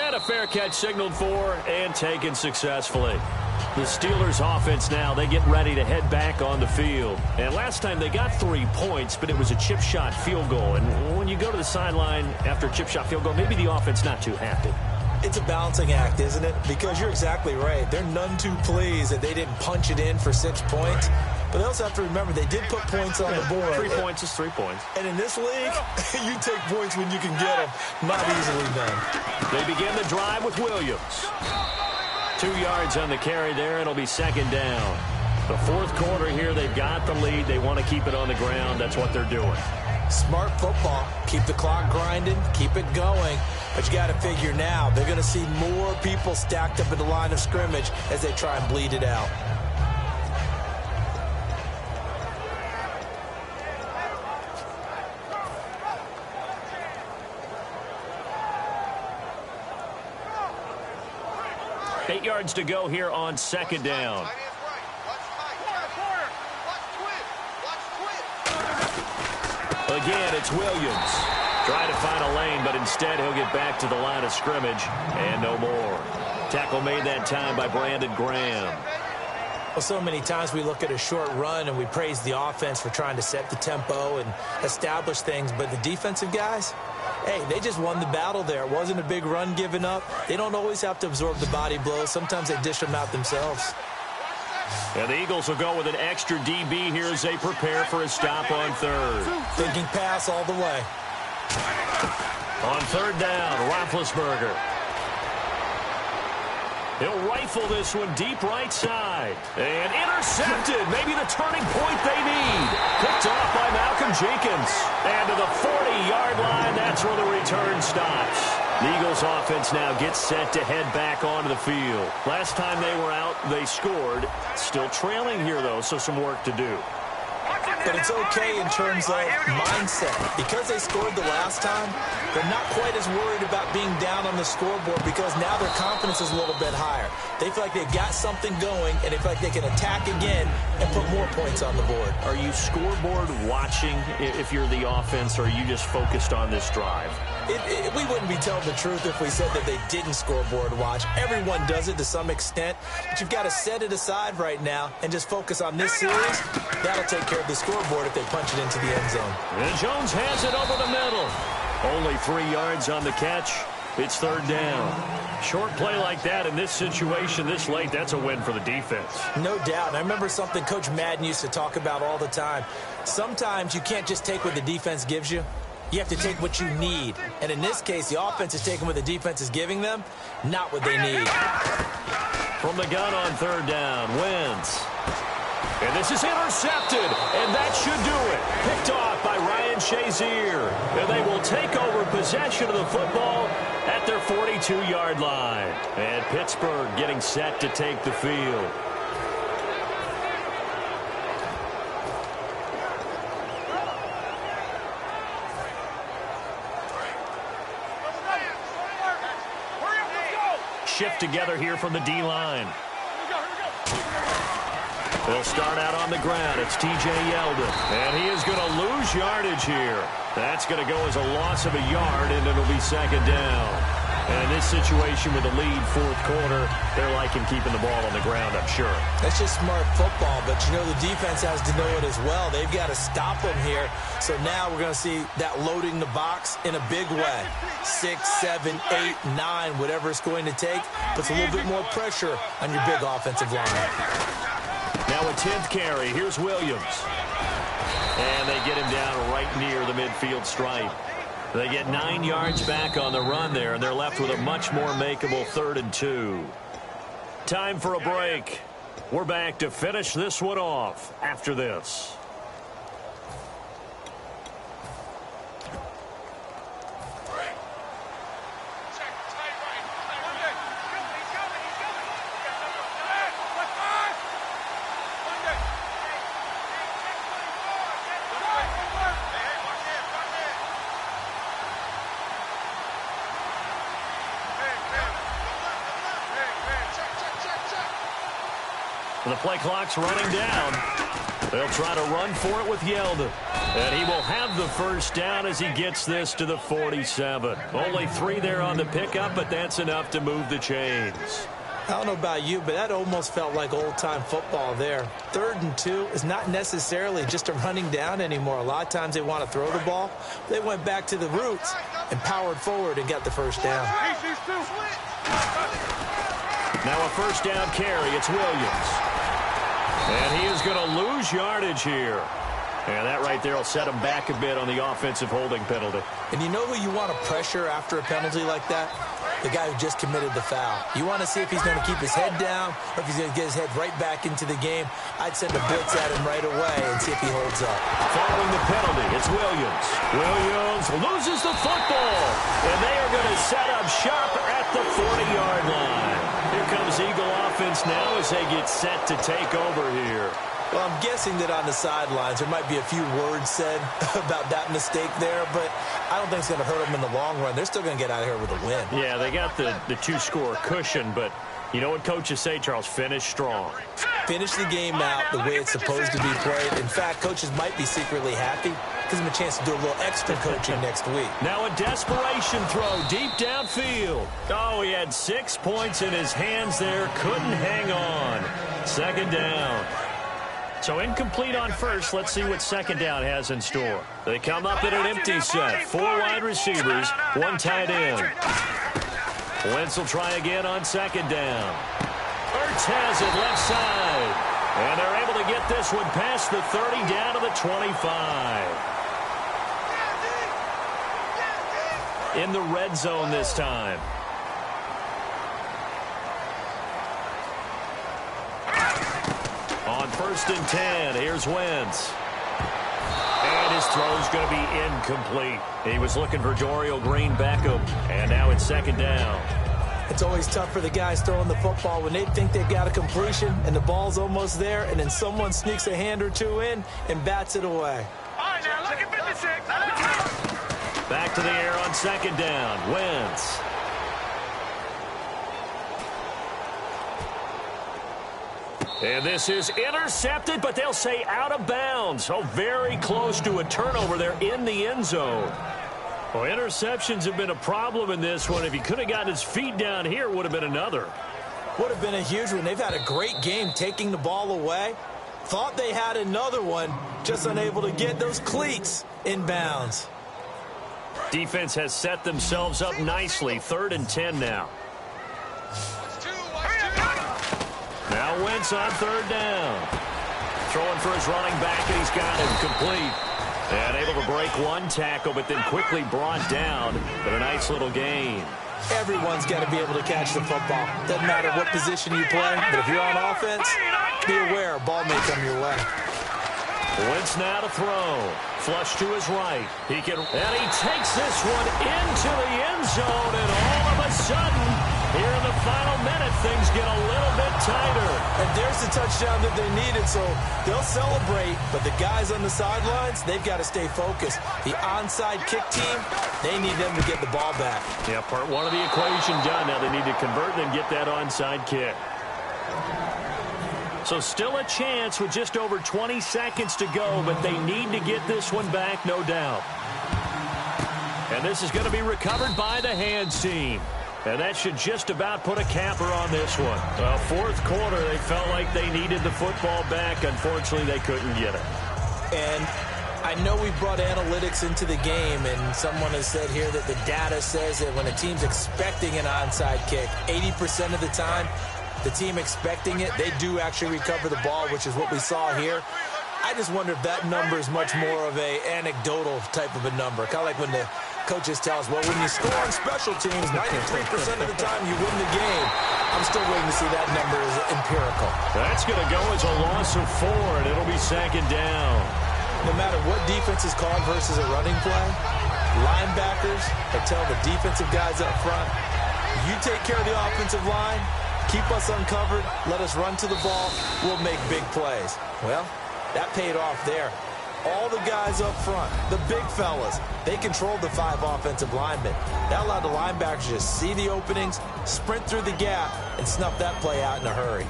S12: And a fair catch signaled for and taken successfully. The Steelers offense now, they get ready to head back on the field. And last time they got 3 points, but it was a chip shot field goal. And when you go to the sideline after a chip shot field goal, maybe the offense not too happy.
S13: It's a balancing act, isn't it? Because you're exactly right. They're none too pleased that they didn't punch it in for 6 points. But they also have to remember they did put points on the board.
S12: 3 points is 3 points.
S13: And in this league, you take points when you can get them. Not easily done.
S12: They begin the drive with Williams. 2 yards on the carry there, and it'll be 2nd down. The 4th quarter here, they've got the lead. They want to keep it on the ground. That's what they're doing.
S13: Smart football. Keep the clock grinding. Keep it going. But you got to figure now, they're going to see more people stacked up at the line of scrimmage as they try and bleed it out.
S12: Eight yards to go here on 2nd down. Again, it's Williams. Trying to find a lane, but instead he'll get back to the line of scrimmage and no more. Tackle made that time by Brandon Graham.
S13: Well, so many times we look at a short run and we praise the offense for trying to set the tempo and establish things, but the defensive guys, hey, they just won the battle there. It wasn't a big run given up. They don't always have to absorb the body blows. Sometimes they dish them out themselves.
S12: And the Eagles will go with an extra DB here as they prepare for a stop on 3rd.
S13: Thinking pass all the way.
S12: On 3rd down, Roethlisberger. He'll rifle this one deep right side. And intercepted. Maybe the turning point they need. Picked off by Malcolm Jenkins. And to the 40-yard line, that's where the return stops. The Eagles offense now gets set to head back onto the field. Last time they were out, they scored. Still trailing here, though, so some work to do.
S13: But it's okay in terms of mindset. Because they scored the last time, they're not quite as worried about being down on the scoreboard because now their confidence is a little bit higher. They feel like they've got something going, and they feel like they can attack again and put more points on the board.
S12: Are you scoreboard watching if you're the offense, or are you just focused on this drive?
S13: We wouldn't be telling the truth if we said that they didn't scoreboard watch. Everyone does it to some extent, but you've got to set it aside right now and just focus on this series. That'll take care of the scoreboard if they punch it into the end zone.
S12: And Jones has it over the middle. Only 3 yards on the catch. It's 3rd down. Short play like that in this situation this late, that's a win for the defense.
S13: No doubt. And I remember something Coach Madden used to talk about all the time. Sometimes you can't just take what the defense gives you. You have to take what you need. And in this case, the offense is taking what the defense is giving them, not what they need.
S12: From the gun on 3rd down, Wentz. And this is intercepted, and that should do it. Picked off by Ryan Shazier. And they will take over possession of the football at their 42-yard line. And Pittsburgh getting set to take the field. Shift together here from the D-line. They'll start out on the ground. It's T.J. Yeldon. And he is going to lose yardage here. That's going to go as a loss of a yard, and it'll be second down. And in this situation with the lead fourth quarter, they're liking keeping the ball on the ground, I'm sure.
S13: That's just smart football, but you know the defense has to know it as well. They've got to stop them here. So now we're going to see that loading the box in a big way. 6, 7, 8, 9, whatever it's going to take, puts a little bit more pressure on your big offensive line.
S12: Now a 10th carry. Here's Williams. And they get him down right near the midfield stripe. They get 9 yards back on the run there, and they're left with a much more makeable 3rd and 2. Time for a break. We're back to finish this one off after this. The play clock's running down. They'll try to run for it with Yeldon. And he will have the first down as he gets this to the 47. Only 3 there on the pickup, but that's enough to move the chains.
S13: I don't know about you, but that almost felt like old-time football there. 3rd and 2 is not necessarily just a running down anymore. A lot of times they want to throw the ball. They went back to the roots and powered forward and got the first down.
S12: Now a first down carry. It's Williams. And he is going to lose yardage here. And that right there will set him back a bit on the offensive holding penalty.
S13: And you know who you want to pressure after a penalty like that? The guy who just committed the foul. You want to see if he's going to keep his head down or if he's going to get his head right back into the game. I'd send a blitz at him right away and see if he holds up.
S12: Following the penalty, it's Williams. Williams loses the football. And they are going to set up shop at the 40-yard line. Here comes Eagle offense now as they get set to take over here.
S13: Well, I'm guessing that on the sidelines there might be a few words said about that mistake there, but I don't think it's going to hurt them in the long run. They're still going to get out of here with a win.
S12: Yeah, they got the 2-score cushion, but you know what coaches say, Charles? Finish strong.
S13: Finish the game out the way it's supposed to be played. In fact, coaches might be secretly happy. Gives them a chance to do a little extra coaching next week.
S12: Now a desperation throw deep downfield. Oh, he had 6 points in his hands there. Couldn't hang on. Second down. So incomplete on first. Let's see what second down has in store. They come up in an empty set. 4 wide receivers, 1 tight end. Wentz will try again on second down. Ertz has it left side. And they're able to get this one past the 30 down to the 25. In the red zone this time. On 1st and 10, here's Wentz. And his throw's going to be incomplete. He was looking for Dorial Green Beckham, and now it's second down.
S13: It's always tough for the guys throwing the football when they think they've got a completion and the ball's almost there, and then someone sneaks a hand or two in and bats it away.
S8: All right, now look at 56.
S12: Back to the air on second down. Wentz. And this is intercepted, but they'll say out of bounds. So very close to a turnover there in the end zone. Well, interceptions have been a problem in this one. If he could have gotten his feet down here, it would have been another.
S13: Would have been a huge one. They've had a great game taking the ball away. Thought they had another one, just unable to get those cleats in bounds.
S12: Defense has set themselves up nicely. 3rd and 10 now. Now Wentz on 3rd down. Throwing for his running back, and he's got him complete. And able to break 1 tackle, but then quickly brought down. But a nice little gain.
S13: Everyone's got to be able to catch the football. Doesn't matter what position you play, but if you're on offense, be aware, ball may come your way.
S12: Wentz now to throw. Flush to his right. And he takes this one into the end zone, and all of a sudden, here in the final minute, things get a little bit tighter.
S13: And there's the touchdown that they needed, so they'll celebrate, but the guys on the sidelines, they've got to stay focused. The onside kick team, they need them to get the ball back.
S12: Yeah, part one of the equation done. Now they need to convert and get that onside kick. So still a chance with just over 20 seconds to go, but they need to get this one back, no doubt. And this is going to be recovered by the hands team. And that should just about put a capper on this one. Well, fourth quarter, they felt like they needed the football back. Unfortunately, they couldn't get it.
S13: And I know we've brought analytics into the game, and someone has said here that the data says that when a team's expecting an onside kick, 80% of the time, the team expecting it, they do actually recover the ball, which is what we saw here. I just wonder if that number is much more of a anecdotal type of a number. Kind of like when the coaches tell us, well, when you score on special teams, 93% of the time you win the game. I'm still waiting to see that number is empirical.
S12: That's going to go as a loss of 4, and it'll be second down.
S13: No matter what defense is called versus a running play, linebackers are telling the defensive guys up front, you take care of the offensive line, keep us uncovered, let us run to the ball, we'll make big plays. Well, that paid off there. All the guys up front, the big fellas, they controlled the 5 offensive linemen. That allowed the linebackers to see the openings, sprint through the gap, and snuff that play out in a hurry.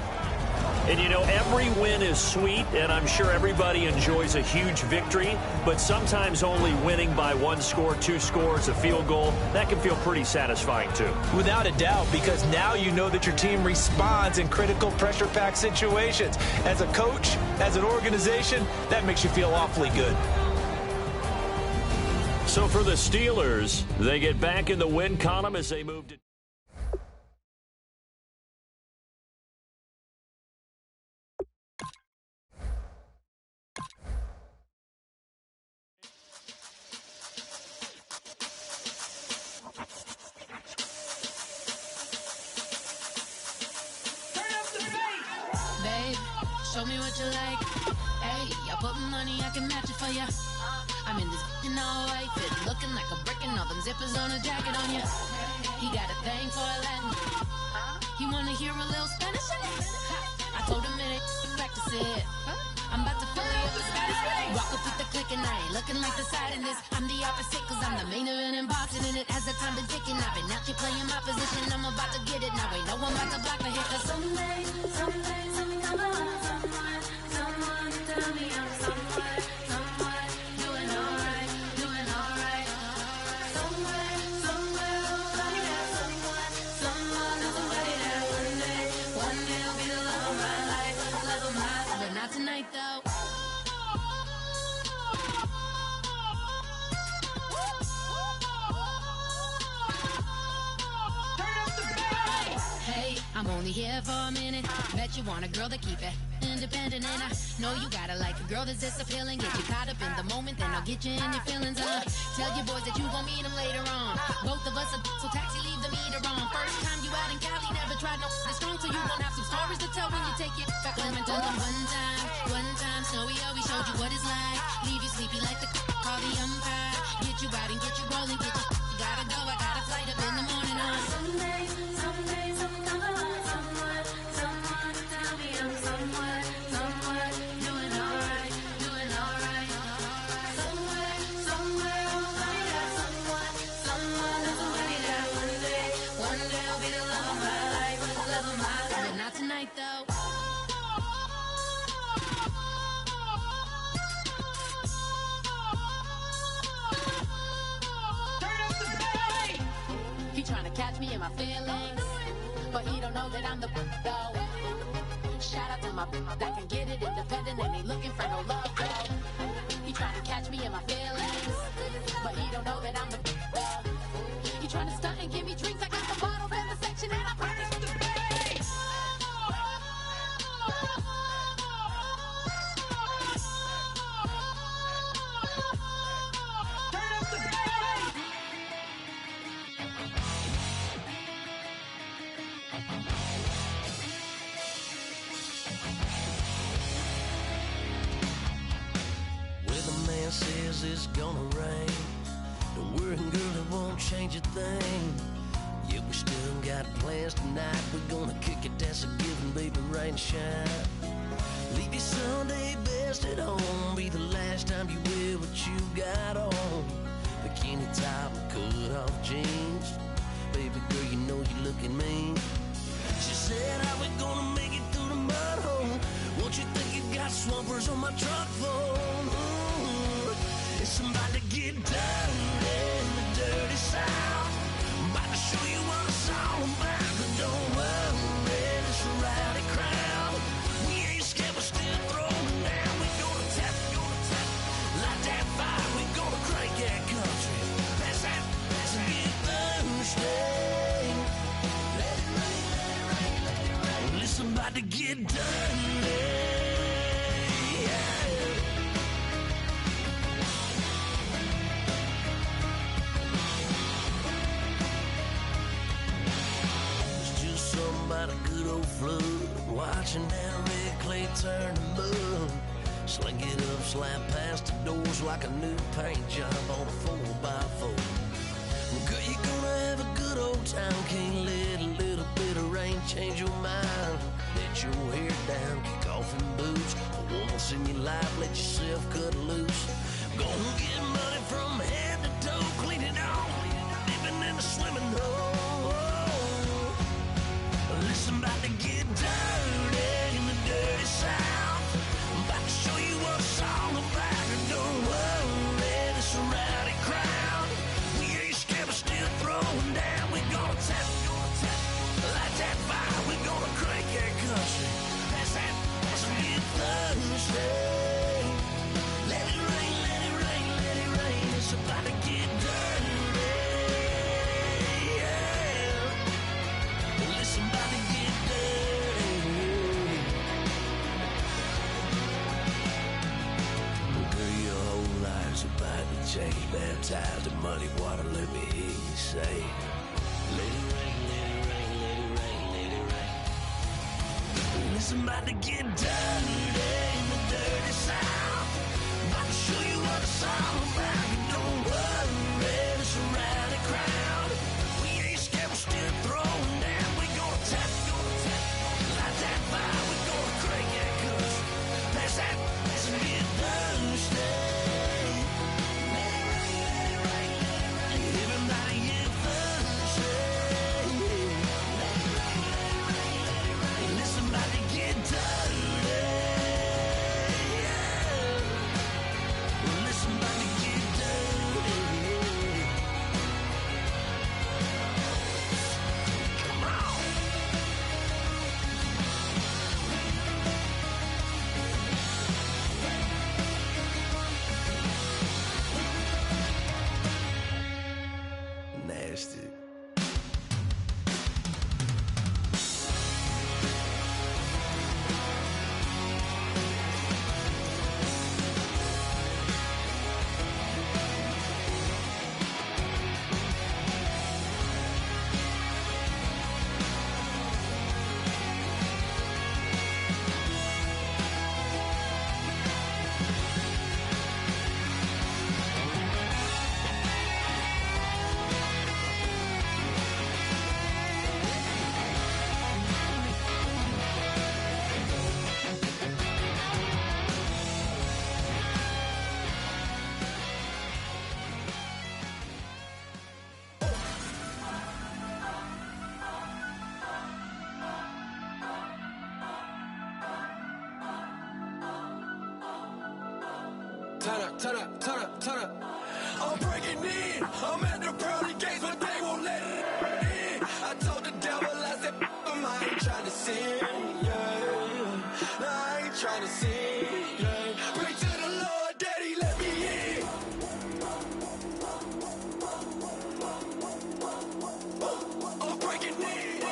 S12: And, you know, every win is sweet, and I'm sure everybody enjoys a huge victory, but sometimes only winning by 1 score, 2 scores, a field goal, that can feel pretty satisfying, too.
S13: Without a doubt, because now you know that your team responds in critical pressure-packed situations. As a coach, as an organization, that makes you feel awfully good.
S12: So for the Steelers, they get back in the win column as they move to...
S5: Show me what you like. Hey, I put money, I can match it for ya. I'm in this all white fit, looking like a brick and all them zippers on a jacket on ya. He got a thing for a Latin. He wanna hear a little Spanish? I told him it ain't practice it. I'm about to fill you up with Spanish. Walk up with the click and I ain't looking like the side in this. I'm the opposite cause I'm the main event and boxing in it. As the time been ticking, I've been out here playing my position. I'm about to get it now. Ain't no one about to block the hit cause someday, sometime someone tell me I'm somewhere, doing alright. Somewhere, someone knows somebody that one day will be the love of my life, but not tonight though. Hey, I'm only here for a minute. Bet you want a girl to keep it independent, and I know you gotta like a girl that's this appealing. Get you caught up in the moment, then I'll get you in your feelings. Tell your boys that you gon' meet them later on. Both of us are so taxi, leave the meter on. First time you out in Cali, never tried no this strong, so you gon' have some stories to tell when you take it back. Let me tell them one time, Snowy always showed you what it's like. Leave you sleepy like the call the umpire. Get you out and get you rolling, get you gotta go. I got a flight up in the morning on someday, sometime. Someone tell me I'm somewhere, doing alright. Somewhere, I'll find out someone knows somebody that one day will be the love of my life, but not tonight though. He trying to catch me in my feelings, but he don't know that I'm the though. Shout out to my that can get it independent and ain't looking for no love though. He trying to catch me in my feelings, but he don't know that I'm the though. He trying to stunt and give me drinks. I got the bottles in the section and I practice with the bass.
S4: says it's gonna rain. Don't worry, girl, it won't change a thing. Yeah, we still got plans tonight. We're gonna kick it, that's a given, baby, rain, shine. Leave your Sunday best at home. Be the last time you wear what you got on. Bikini top and cut off jeans. Baby girl, you know you looking mean. She said, how we gonna make it through the mud hole? Won't you think you got swampers on my truck phone? Ooh, it's about to get dirty in the dirty South. I'm about to show you what it's all about. But don't worry, it's a rowdy crowd. We ain't scared, we're still throwing down. We gonna tap, light that fire. We gonna crank that country. That's get Thursday. Let it rain, let it rain, let it rain. Well, it's about to get dirty. About a good old flood, watching that red clay turn to mud. Sling it up, slap past the doors like a new paint job on a 4x4. Girl, you're gonna have a good old time. Can't let a little bit of rain change your mind. Let your hair down, kick off in boots. For once in your life, let yourself cut loose. Gonna get money from head to toe, clean it off, living in a swimming hole. Listen, about to get dirty in the dirty South. I'm about to show you what it's all about. And don't worry, it's a rowdy crowd. We ain't scared, we're still throwing down. We gonna tap, light that fire. We gonna crank that country. That's a good Thursday. Let it rain, let it rain, let it rain. It's about to get dirty. Listen, about to get dirty. Girl, your whole life's about to change. Baptized in muddy water, let me hear you say, let it rain, let it rain, let it rain, let it rain. Listen, about to get dirty in the dirty South. About to show you what it's all about. Don't worry, it's a rowdy crowd. We ain't scared, we're still throwing down. Tap, light that fire, we gonna crank that country. That's a good Thursday. Let it rain, let it rain, let it rain. Everybody get Thursday. Let it rain, let it rain, let it rain. Listen, about to get dirty. Well, listen, about to get dirty. Come on. Nasty.
S8: Turn up. I'm breaking in. I'm at the pearly gates, but they won't let it in. I told the devil, I said, I ain't trying to sin, yeah. No, I ain't trying to sin, yeah. Pray to the Lord, Daddy, let me in. I'm breaking in.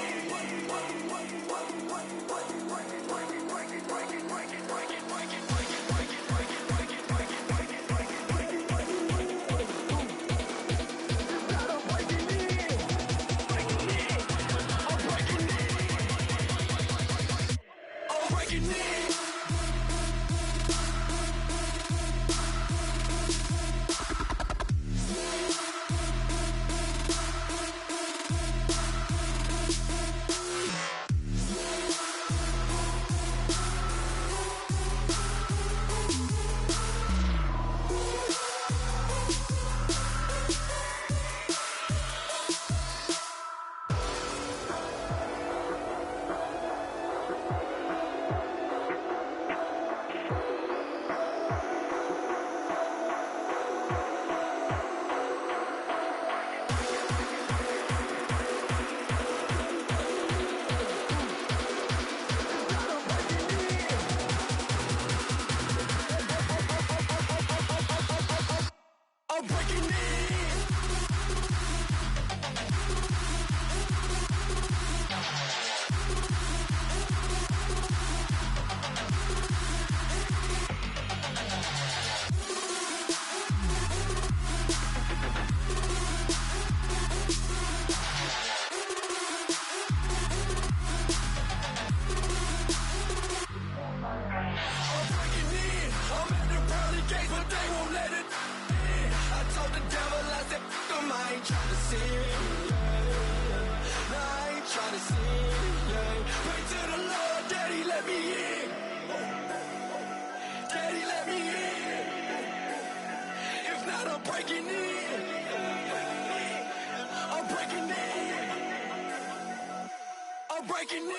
S8: breaking in.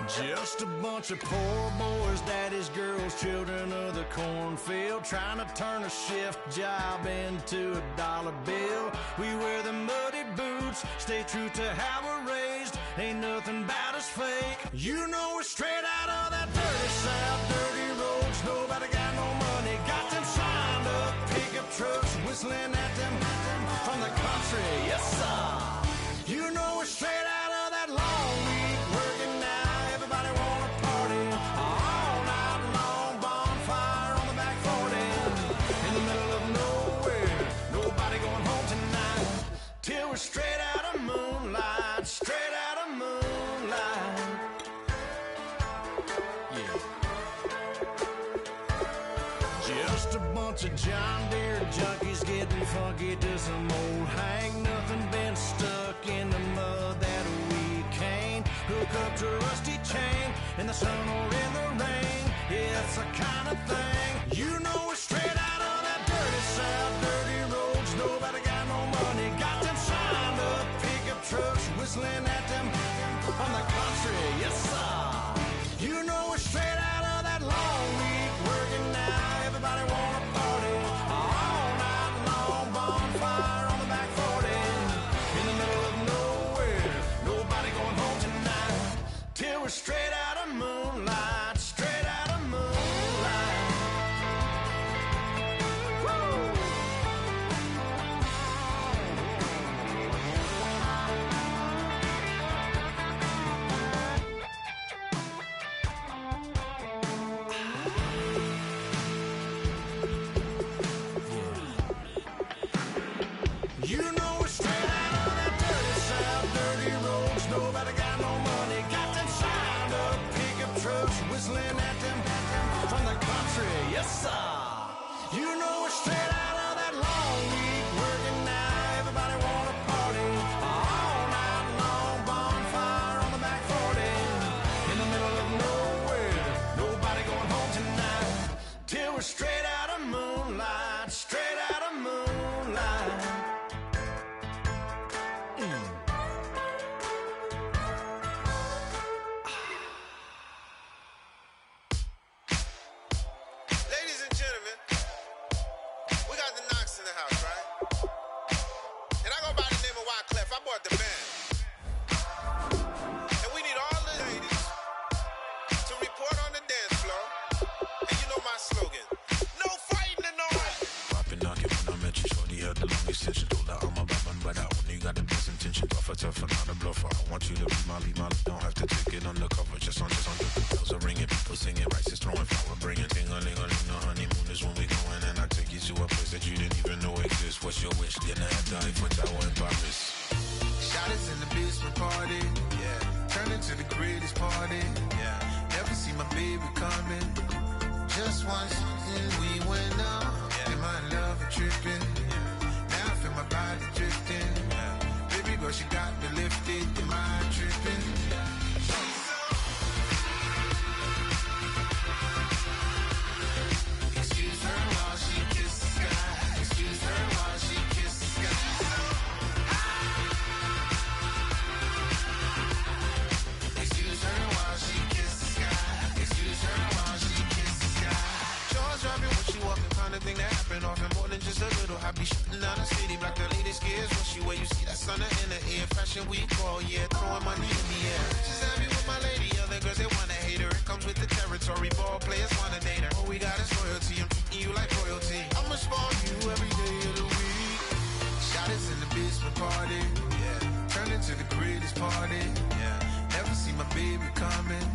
S4: Just a bunch of poor boys, daddies, girls, children of the cornfield, trying to turn a shift job into a dollar bill. We wear the muddy boots, stay true to how we're raised. Ain't nothing about us fake. You know we're straight out of that dirty south, dirty roads. Nobody got no money, got them signed up pickup trucks, whistling at them from the country. Yes, sir. You know we're straight out of that long week working now. Everybody wanna party all night long, bonfire on the back 40 in the middle of nowhere. Nobody going home tonight till we're straight out of moonlight, straight out of moonlight. Yeah. Just a bunch of John Deere junkies getting funky to some old hang. Nothing been stuck in the mud that we can't hook up to a rusty chain in the sun or in the rain. Yeah, it's the kind of thing. You know we're straight out of that dirty south, dirty roads. Nobody got no money, got them signed up pickup trucks, whistling at them from the country. Yes, sir. You know we're straight out of that long week working now. Everybody wanna party all night long, bonfire on the back 40 in the middle of nowhere. Nobody going home tonight till we're straight out of moonlight, straight out of moonlight. Woo! You know we're straight out of that dirty south, dirty roads. Nobody got no money, got them signed up pickup trucks, whistling at them from the country. Yes, sir. You know we're straight out of that long week working now. Everybody wanna party all night long, bonfire on the back 40 in the middle of nowhere. Nobody going home tonight till we're straight out of moonlight, straight out of moonlight.
S14: Ladies and gentlemen, we got the Knox in the house, right? And I go by the name of Wyclef. I bought the band. And we need all the ladies to report on the dance floor. And you know my slogan, no fighting tonight.
S15: Poppin' knockin' when I met you, shorty had the long extension. Told her I'm a bad man, but I only got the best intention. Tough and not a bluffer. I want you to be Molly. Don't have to take it undercover. Just on the bells are ringing, people singing, rice is throwing, flower bringing. Ting-a-ling-a-ling, the honeymoon is when we going, and I take you to a place that you didn't even know exists. What's your wish? Dinner at the Eiffel Tower in Paris.
S10: Shot us in the basement party, yeah. Turn into the greatest party, yeah. Never see my baby coming. Just once, and we went up. Yeah. Am I in love or tripping? Yeah. Now I feel my body drifting. Yeah. Baby girl, she got me lifted. Am I tripping? Yeah. Excuse her while she kisses the sky. Excuse her while she kisses the sky. Excuse her while she kisses the sky. Excuse her while she kisses the sky. Jaws dropping when she walking, kind of thing that happen often. More than just a little. I be shooting down the city, black the latest gears. When she where you see that sun in the air. Fashion week all year, throwing money in the air. She's happy with my lady. Other girls they wanna hate her. It comes with the territory. Ball players wanna date her. All we got is loyalty. I'm treating you like royalty. I'ma spoil you every day of the week. Shot us in the basement party, yeah. Turn into the greatest party, yeah. Never see my
S16: baby coming.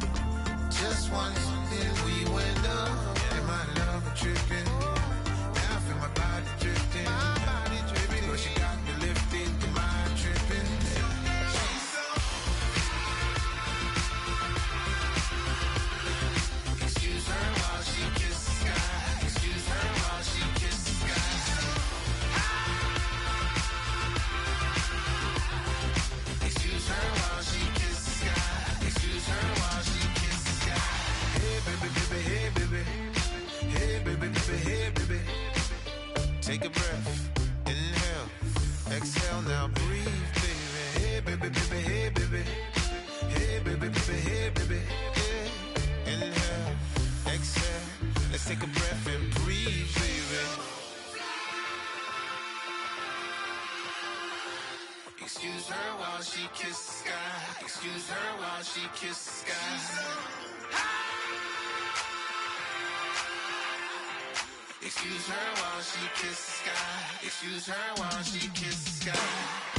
S16: Just once, then we went up. And my love tripping. Now I feel my body drifting. Baby, but she got me lifted. Your mind tripping. Excuse her while she kisses the sky. Excuse her while she kisses the sky. Excuse her while she kisses the sky. Excuse her while she kisses the sky. Hey baby, baby, hey baby. Hey baby, baby, hey baby. Take a breath, inhale, exhale, now breathe, baby. Hey baby, baby, hey baby. Hey baby, baby, hey baby. Yeah. Inhale, exhale, let's take a breath and breathe, baby. Excuse her while she kisses the sky. Excuse her while she kisses the sky. Excuse her while she kisses the sky. Excuse her while she kisses the sky.